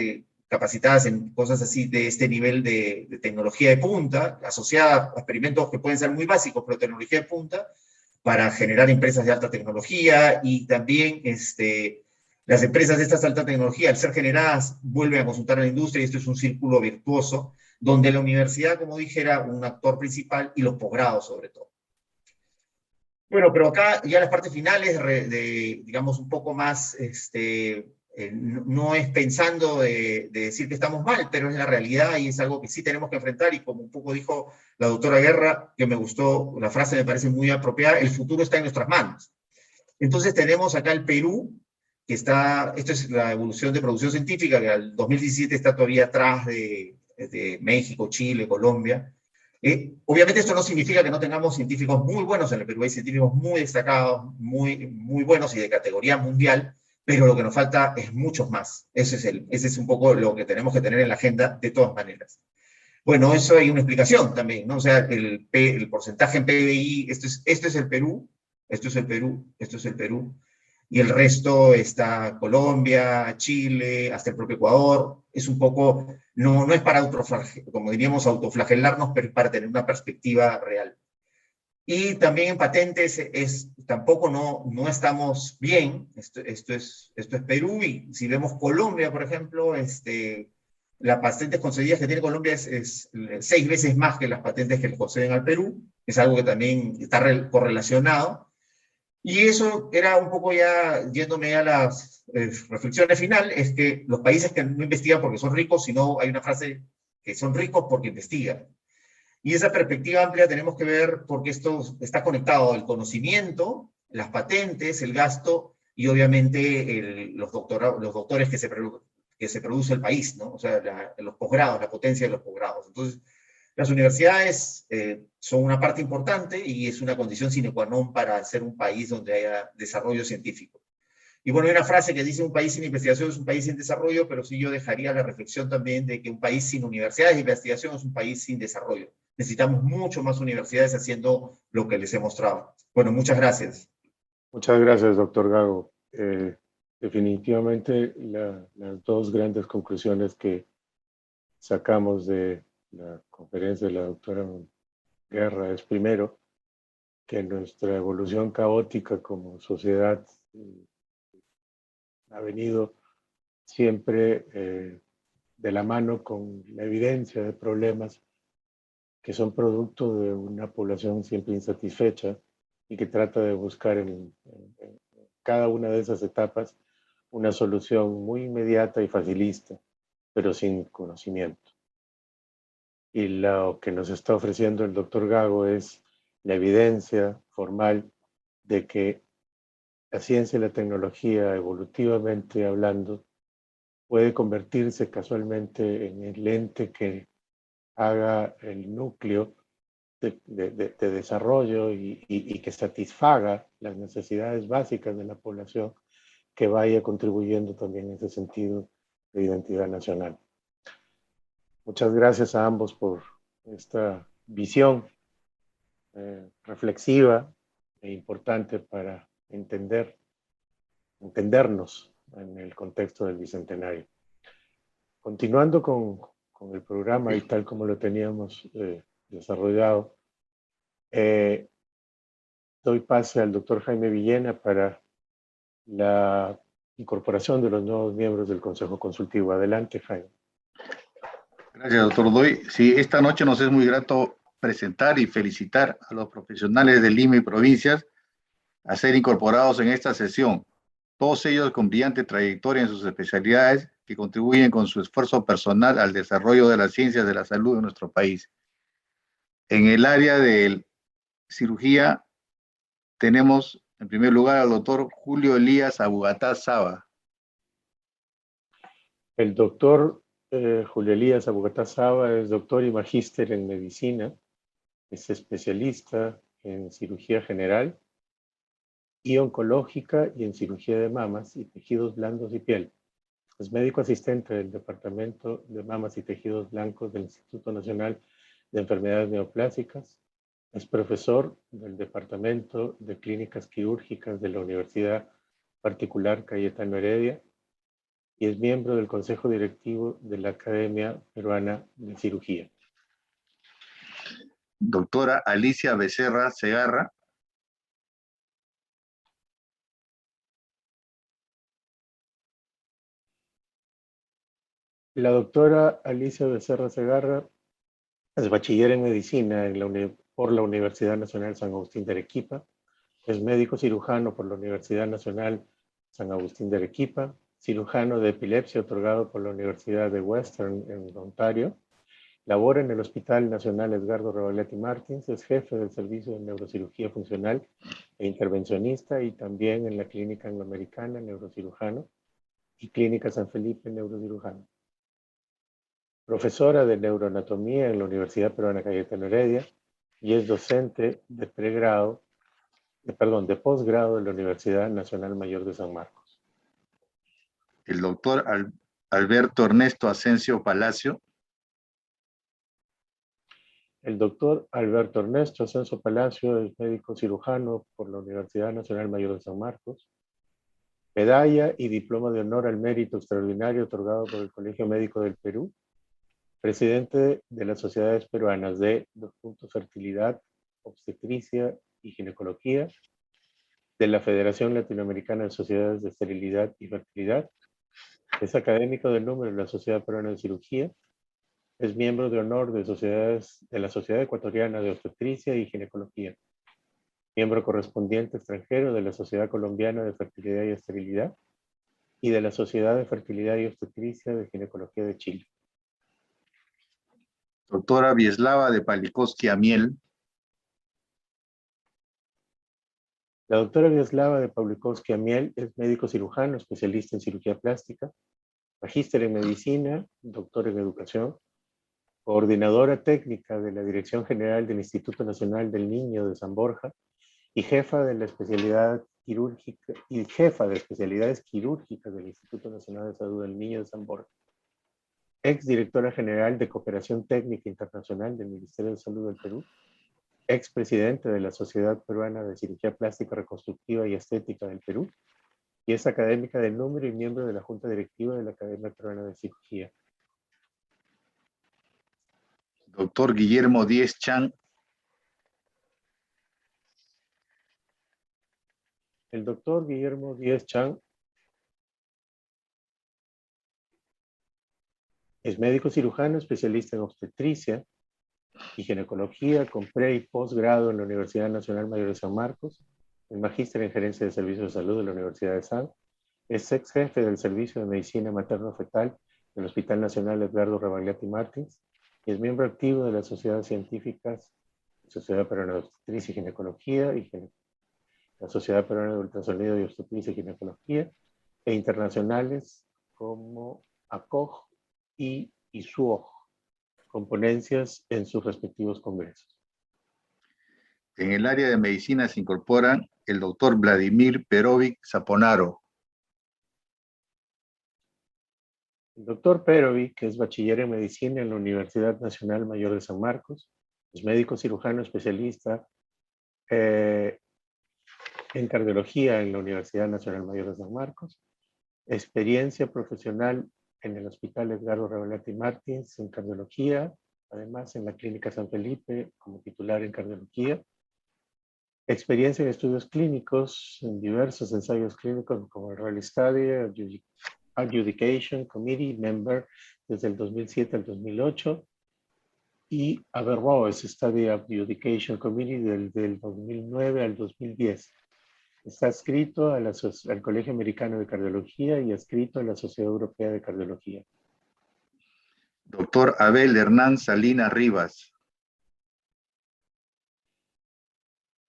capacitadas en cosas así de este nivel de tecnología de punta, asociada a experimentos que pueden ser muy básicos, pero tecnología de punta, para generar empresas de alta tecnología, y también las empresas de esta alta tecnología, al ser generadas, vuelven a consultar a la industria, y esto es un círculo virtuoso, donde la universidad, como dije, era un actor principal, y los posgrados sobre todo. Bueno, pero acá ya las partes finales, digamos, un poco más, no es pensando de decir que estamos mal, pero es la realidad y es algo que sí tenemos que enfrentar, y como un poco dijo la doctora Guerra, que me gustó, la frase me parece muy apropiada, el futuro está en nuestras manos. Entonces tenemos acá el Perú, que esto es la evolución de producción científica, que al 2017 está todavía atrás de México, Chile, Colombia. Obviamente esto no significa que no tengamos científicos muy buenos en el Perú, hay científicos muy destacados, muy, muy buenos y de categoría mundial, pero lo que nos falta es muchos más. Ese es un poco lo que tenemos que tener en la agenda de todas maneras. Bueno, eso hay una explicación también, ¿no? O sea, el porcentaje en PBI, esto es el Perú, esto es el Perú, esto es el Perú, y el resto está Colombia, Chile, hasta el propio Ecuador. Es un poco, no es para como diríamos, autoflagelarnos, pero para tener una perspectiva real. Y también en patentes tampoco no estamos bien. Esto es Perú, y si vemos Colombia, por ejemplo, las patentes concedidas que tiene Colombia es 6 veces más que las patentes que le conceden al Perú. Es algo que también está correlacionado. Y eso era un poco ya yéndome a las reflexiones finales, es que los países que no investigan porque son ricos, sino hay una frase que son ricos porque investigan. Y esa perspectiva amplia tenemos que ver porque esto está conectado al conocimiento, las patentes, el gasto y obviamente los doctores que se produce el país, ¿no? O sea, los posgrados, la potencia de los posgrados. Entonces, las universidades son una parte importante y es una condición sine qua non para ser un país donde haya desarrollo científico. Y bueno, hay una frase que dice: un país sin investigación es un país sin desarrollo, pero sí yo dejaría la reflexión también de que un país sin universidades de investigación es un país sin desarrollo. Necesitamos mucho más universidades haciendo lo que les he mostrado. Bueno, muchas gracias. Muchas gracias, doctor Gago. Definitivamente las dos grandes conclusiones que sacamos de la conferencia de la doctora Guerra es, primero, que nuestra evolución caótica como sociedad ha venido siempre de la mano con la evidencia de problemas que son producto de una población siempre insatisfecha y que trata de buscar en cada una de esas etapas una solución muy inmediata y facilista, pero sin conocimiento. Y lo que nos está ofreciendo el doctor Gago es la evidencia formal de que la ciencia y la tecnología, evolutivamente hablando, puede convertirse casualmente en el ente que haga el núcleo de desarrollo y que satisfaga las necesidades básicas de la población, que vaya contribuyendo también en ese sentido de identidad nacional. Muchas gracias a ambos por esta visión reflexiva e importante para entendernos en el contexto del Bicentenario. Continuando con el programa y tal como lo teníamos desarrollado, doy pase al doctor Jaime Villena para la incorporación de los nuevos miembros del Consejo Consultivo. Adelante, Jaime. Gracias, doctor Doy. Sí, esta noche nos es muy grato presentar y felicitar a los profesionales de Lima y provincias a ser incorporados en esta sesión, todos ellos con brillante trayectoria en sus especialidades que contribuyen con su esfuerzo personal al desarrollo de las ciencias de la salud en nuestro país. En el área de cirugía tenemos en primer lugar al doctor Julio Elías Abugatá Saba. El doctor Julio Elías Abugatá Saba es doctor y magíster en medicina, es especialista en cirugía general y oncológica y en cirugía de mamas y tejidos blandos y piel. Es médico asistente del Departamento de Mamas y Tejidos Blancos del Instituto Nacional de Enfermedades Neoplásicas. Es profesor del Departamento de Clínicas Quirúrgicas de la Universidad Particular Cayetano Heredia y es miembro del Consejo Directivo de la Academia Peruana de Cirugía. Doctora Alicia Becerra Segarra. La doctora Alicia Becerra Segarra es bachiller en medicina por la Universidad Nacional San Agustín de Arequipa. Es médico cirujano por la Universidad Nacional San Agustín de Arequipa, cirujano de epilepsia otorgado por la Universidad de Western en Ontario. Labora en el Hospital Nacional Edgardo Rebolletti Martins, es jefe del Servicio de Neurocirugía Funcional e Intervencionista y también en la Clínica Angloamericana Neurocirujano y Clínica San Felipe Neurocirujano. Profesora de Neuroanatomía en la Universidad Peruana Cayetano Heredia y es docente de posgrado de la Universidad Nacional Mayor de San Marcos. El doctor Alberto Ernesto Asensio Palacio. El doctor Alberto Ernesto Asensio Palacio es médico cirujano por la Universidad Nacional Mayor de San Marcos, medalla y diploma de honor al mérito extraordinario otorgado por el Colegio Médico del Perú, presidente de las Sociedades Peruanas de Fertilidad, Obstetricia y Ginecología, de la Federación Latinoamericana de Sociedades de Esterilidad y Fertilidad. Es académico del número de la Sociedad Peruana de Cirugía. Es miembro de honor de la Sociedad Ecuatoriana de Obstetricia y Ginecología. Miembro correspondiente extranjero de la Sociedad Colombiana de Fertilidad y Esterilidad y de la Sociedad de Fertilidad y Obstetricia de Ginecología de Chile. Doctora Vieslava de Palikowski Amiel. La doctora Vieslava de Pawlikowski Amiel es médico cirujano, especialista en cirugía plástica, magíster en medicina, doctor en educación, coordinadora técnica de la Dirección General del Instituto Nacional del Niño de San Borja y jefa de la especialidad quirúrgica y jefa de especialidades quirúrgicas del Instituto Nacional de Salud del Niño de San Borja. Ex directora general de Cooperación Técnica Internacional del Ministerio de Salud del Perú. Expresidente de la Sociedad Peruana de Cirugía Plástica Reconstructiva y Estética del Perú, y es académica del número y miembro de la Junta Directiva de la Academia Peruana de Cirugía. Doctor Guillermo Díez Chan. El doctor Guillermo Díez Chan es médico cirujano, especialista en obstetricia y ginecología con pre y posgrado en la Universidad Nacional Mayor de San Marcos, es magíster en gerencia de servicios de salud de la Universidad de San, es ex jefe del Servicio de Medicina Materno-Fetal del Hospital Nacional Edgardo Rebagliati Martins y es miembro activo de las sociedades científicas, Sociedad Peruana de Obstetricia y Ginecología y la Sociedad Peruana de Ultrasonido y Obstetricia y Ginecología e internacionales como ACOG y ISUOG, con ponencias en sus respectivos congresos. En el área de medicina se incorporan el doctor Vladimir Perovic Zaponaro. El doctor Perovic, que es bachiller en medicina en la Universidad Nacional Mayor de San Marcos, es médico cirujano especialista en cardiología en la Universidad Nacional Mayor de San Marcos, experiencia profesional en el Hospital Edgardo Rebagliati Martins en cardiología, además en la Clínica San Felipe como titular en cardiología, experiencia en estudios clínicos, en diversos ensayos clínicos como el Rally Study, Adjudication Committee Member desde el 2007 al 2008 y Averroes Study Adjudication Committee del 2009 al 2010. Está adscrito al Colegio Americano de Cardiología y adscrito a la Sociedad Europea de Cardiología. Doctor Abel Hernán Salinas Rivas.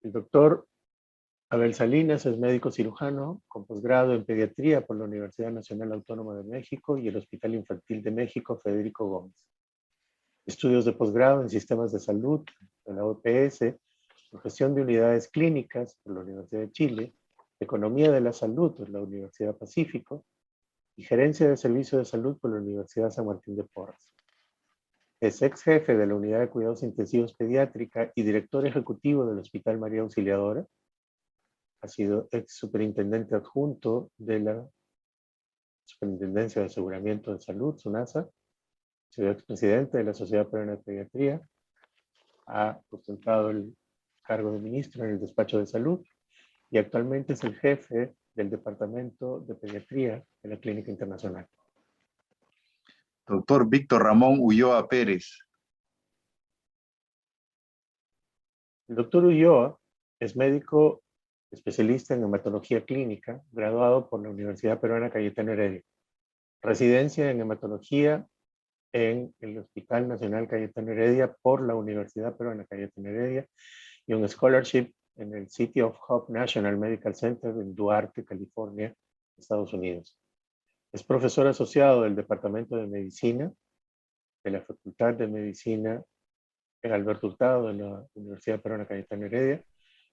El doctor Abel Salinas es médico cirujano con posgrado en pediatría por la Universidad Nacional Autónoma de México y el Hospital Infantil de México Federico Gómez. Estudios de posgrado en sistemas de salud en la OPS, gestión de unidades clínicas por la Universidad de Chile, economía de la salud por la Universidad Pacífico y gerencia de servicios de salud por la Universidad San Martín de Porres. Es ex jefe de la Unidad de Cuidados Intensivos Pediátrica y director ejecutivo del Hospital María Auxiliadora. Ha sido ex superintendente adjunto de la Superintendencia de Aseguramiento de Salud, SUNASA. Ha sido expresidente de la Sociedad Peruana de Pediatría. Ha ostentado el cargo de ministro en el despacho de salud y actualmente es el jefe del Departamento de Pediatría de la Clínica Internacional. Doctor Víctor Ramón Ulloa Pérez. El doctor Ulloa es médico especialista en hematología clínica, graduado por la Universidad Peruana Cayetano Heredia. Residencia en hematología en el Hospital Nacional Cayetano Heredia por la Universidad Peruana Cayetano Heredia y un scholarship en el City of Hope National Medical Center en Duarte, California, Estados Unidos. Es profesor asociado del Departamento de Medicina de la Facultad de Medicina en Alberto Hurtado de la Universidad Peruana Cayetano Heredia.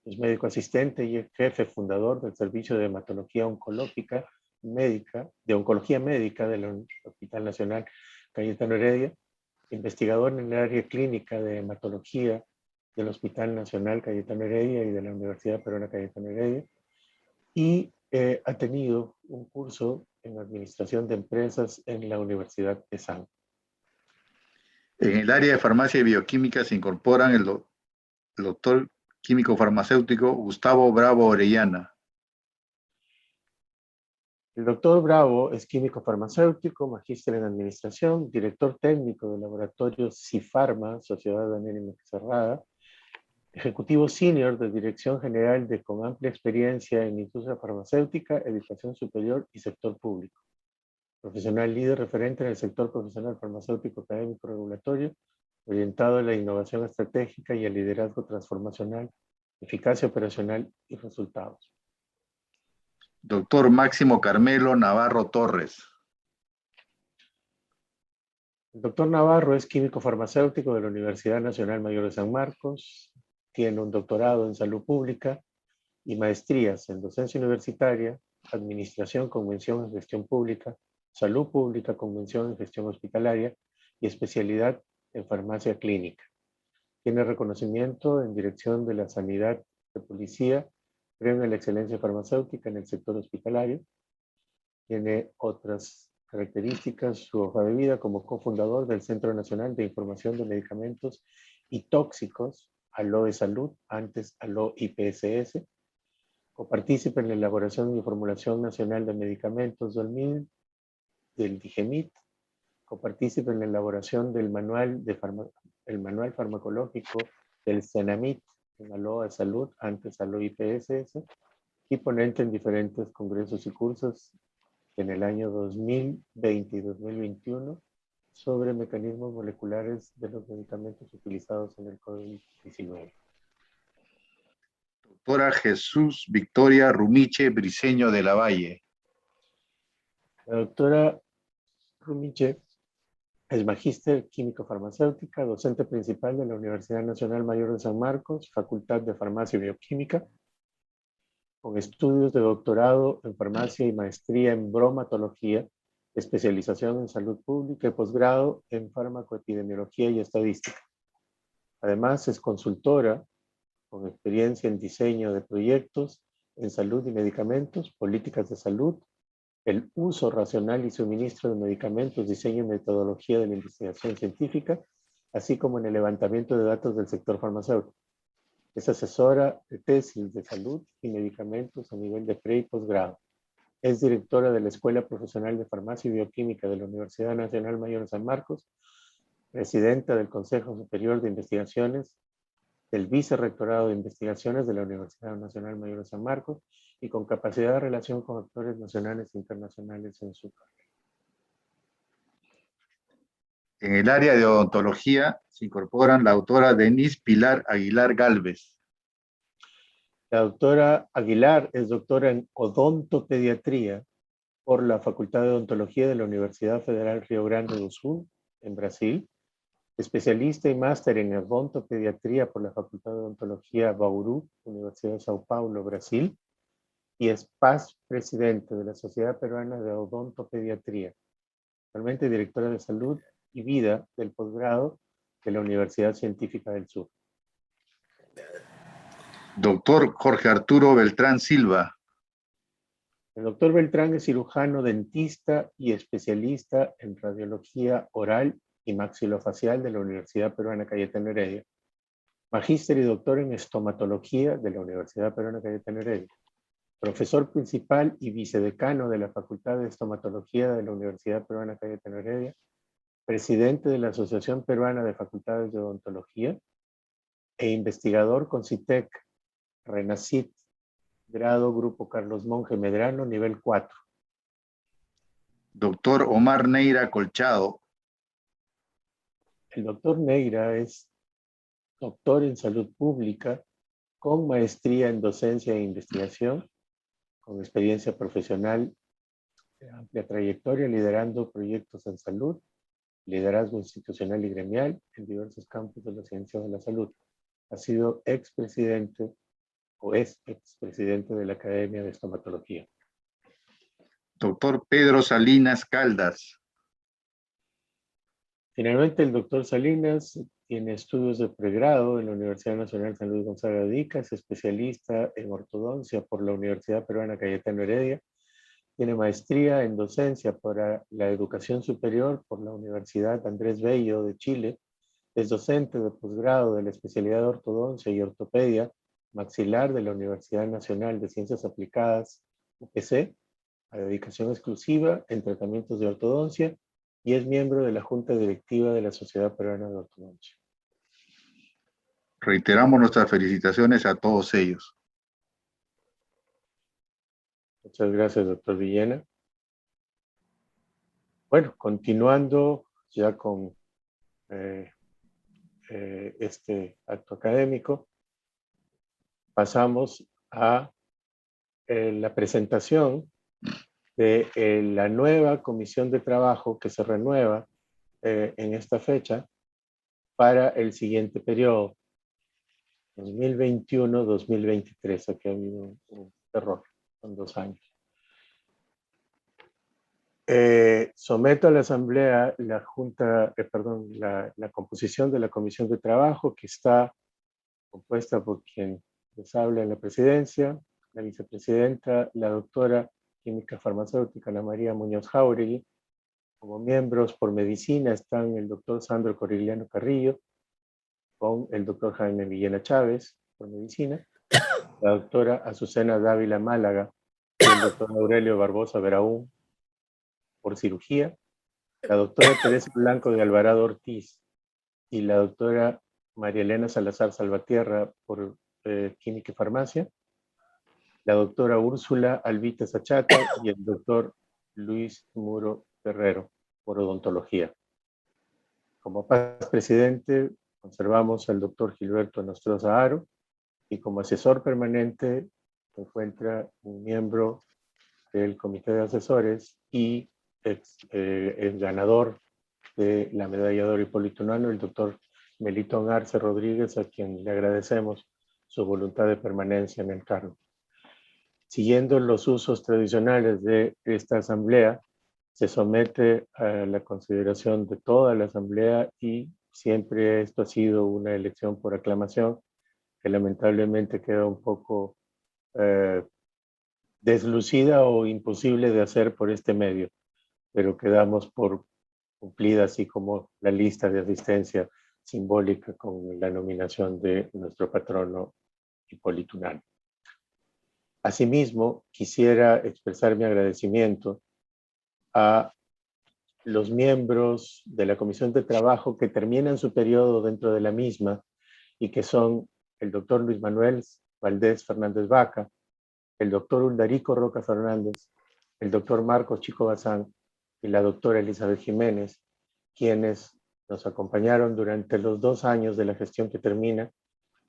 Es médico asistente y jefe fundador del Servicio de Hematología Oncológica Médica, de Oncología Médica del Hospital Nacional Cayetano Heredia, investigador en el área clínica de hematología del Hospital Nacional Cayetano Heredia y de la Universidad Peruana Cayetano Heredia, y ha tenido un curso en Administración de Empresas en la Universidad de San. En el área de farmacia y bioquímica se incorporan el doctor químico farmacéutico Gustavo Bravo Orellana. El doctor Bravo es químico farmacéutico, magíster en administración, director técnico del laboratorio Cifarma, Sociedad Anónima Cerrada, ejecutivo senior de Dirección General con amplia experiencia en industria farmacéutica, educación superior y sector público. Profesional líder referente en el sector profesional farmacéutico académico regulatorio, orientado a la innovación estratégica y al liderazgo transformacional, eficacia operacional y resultados. Doctor Máximo Carmelo Navarro Torres. El doctor Navarro es químico farmacéutico de la Universidad Nacional Mayor de San Marcos, tiene un doctorado en salud pública y maestrías en docencia universitaria, administración con mención en gestión pública, salud pública con mención en gestión hospitalaria y especialidad en farmacia clínica. Tiene reconocimiento en dirección de la sanidad de policía, premio a la excelencia farmacéutica en el sector hospitalario. Tiene otras características, su hoja de vida como cofundador del Centro Nacional de Información de Medicamentos y Tóxicos, ALO Salud, antes ALO IPSS, copartícipe en la elaboración y formulación nacional de medicamentos del DIGEMIT, copartícipe en la elaboración del manual farmacológico del CENAMIT, en ALO Salud, antes ALO IPSS, y ponente en diferentes congresos y cursos en el año 2020 y 2021 sobre mecanismos moleculares de los medicamentos utilizados en el COVID-19. Doctora Jesús Victoria Rumiche Briceño de la Valle. La doctora Rumiche es magíster químico farmacéutica, docente principal de la Universidad Nacional Mayor de San Marcos, Facultad de Farmacia y Bioquímica, con estudios de doctorado en farmacia y maestría en bromatología, especialización en salud pública y posgrado en farmacoepidemiología y estadística. Además, es consultora con experiencia en diseño de proyectos en salud y medicamentos, políticas de salud, el uso racional y suministro de medicamentos, diseño y metodología de la investigación científica, así como en el levantamiento de datos del sector farmacéutico. Es asesora de tesis de salud y medicamentos a nivel de pre y posgrado. Es directora de la Escuela Profesional de Farmacia y Bioquímica de la Universidad Nacional Mayor de San Marcos, presidenta del Consejo Superior de Investigaciones, del Vicerrectorado de Investigaciones de la Universidad Nacional Mayor de San Marcos y con capacidad de relación con actores nacionales e internacionales en su carrera. En el área de odontología se incorporan la doctora Denise Pilar Aguilar Gálvez. La doctora Aguilar es doctora en odontopediatría por la Facultad de Odontología de la Universidad Federal Rio Grande do Sul, en Brasil, especialista y máster en odontopediatría por la Facultad de Odontología Bauru, Universidad de Sao Paulo, Brasil, y es past presidente de la Sociedad Peruana de Odontopediatría, actualmente directora de Salud y Vida del posgrado de la Universidad Científica del Sur. Doctor Jorge Arturo Beltrán Silva. El doctor Beltrán es cirujano dentista y especialista en radiología oral y maxilofacial de la Universidad Peruana Cayetano Heredia. Magíster y doctor en estomatología de la Universidad Peruana Cayetano Heredia. Profesor principal y vicedecano de la Facultad de Estomatología de la Universidad Peruana Cayetano Heredia. Presidente de la Asociación Peruana de Facultades de Odontología e investigador con CITEC, RENACIT, grado Grupo Carlos Monge Medrano, nivel 4. Doctor Omar Neira Colchado. El doctor Neira es doctor en salud pública con maestría en docencia e investigación, con experiencia profesional de amplia trayectoria liderando proyectos en salud, liderazgo institucional y gremial en diversos campos de la ciencia de la salud. Ha sido expresidente o es expresidente de la Academia de Estomatología. Doctor Pedro Salinas Caldas. Finalmente, el doctor Salinas tiene estudios de pregrado en la Universidad Nacional San Luis Gonzaga de Ica, es especialista en ortodoncia por la Universidad Peruana Cayetano Heredia, tiene maestría en docencia para la educación superior por la Universidad Andrés Bello de Chile, Es docente de posgrado de la especialidad de ortodoncia y ortopedia maxilar de la Universidad Nacional de Ciencias Aplicadas, UPC, a dedicación exclusiva en tratamientos de ortodoncia, y es miembro de la Junta Directiva de la Sociedad Peruana de Ortodoncia. Reiteramos nuestras felicitaciones a todos ellos. Muchas gracias, doctor Villena. Bueno, continuando ya con este acto académico, pasamos a la presentación de la nueva comisión de trabajo que se renueva en esta fecha para el siguiente periodo, 2021-2023. Aquí ha habido un error, son 2 años. Someto a la Asamblea la composición de la comisión de trabajo, que está compuesta por quien les habla en la presidencia, la vicepresidenta, la doctora química farmacéutica Ana María Muñoz Jáuregui. Como miembros por medicina están el doctor Sandro Corigliano Carrillo, con el doctor Jaime Villena Chávez por medicina, la doctora Azucena Dávila Málaga y el doctor Aurelio Barbosa Veraún por cirugía, la doctora Teresa Blanco de Alvarado Ortiz y la doctora María Elena Salazar Salvatierra por química y farmacia, la doctora Úrsula Albita Sachata y el doctor Luis Muro Ferrero por odontología. Como presidente conservamos al doctor Gilberto Nostroza Haro, y como asesor permanente se encuentra un miembro del comité de asesores y el ganador de la medalla de oro Hipólito Unanue, el doctor Melitón Arce Rodríguez, a quien le agradecemos su voluntad de permanencia en el cargo. Siguiendo los usos tradicionales de esta asamblea, se somete a la consideración de toda la asamblea, y siempre esto ha sido una elección por aclamación, que lamentablemente queda un poco deslucida o imposible de hacer por este medio, pero quedamos por cumplida, así como la lista de asistencia simbólica con la nominación de nuestro patrono Hipólito Unanue. Asimismo, quisiera expresar mi agradecimiento a los miembros de la Comisión de Trabajo que terminan su periodo dentro de la misma, y que son el doctor Luis Manuel Valdés Fernández Vaca, el doctor Uldarico Roca Fernández, el doctor Marcos Chico Bazán y la doctora Elizabeth Jiménez, quienes nos acompañaron durante los 2 años de la gestión que termina,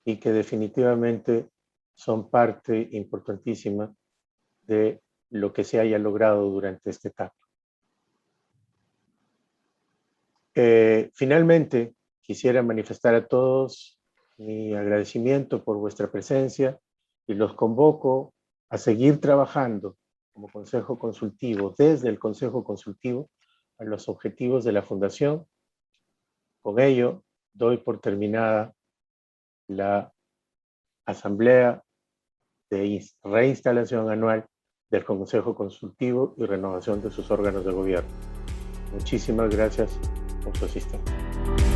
y que definitivamente son parte importantísima de lo que se haya logrado durante esta etapa. Finalmente, quisiera manifestar a todos mi agradecimiento por vuestra presencia, y los convoco a seguir trabajando como Consejo Consultivo, desde el Consejo Consultivo, a los objetivos de la Fundación. Con ello, doy por terminada la asamblea de reinstalación anual del Consejo Consultivo y renovación de sus órganos de gobierno. Muchísimas gracias por su asistencia.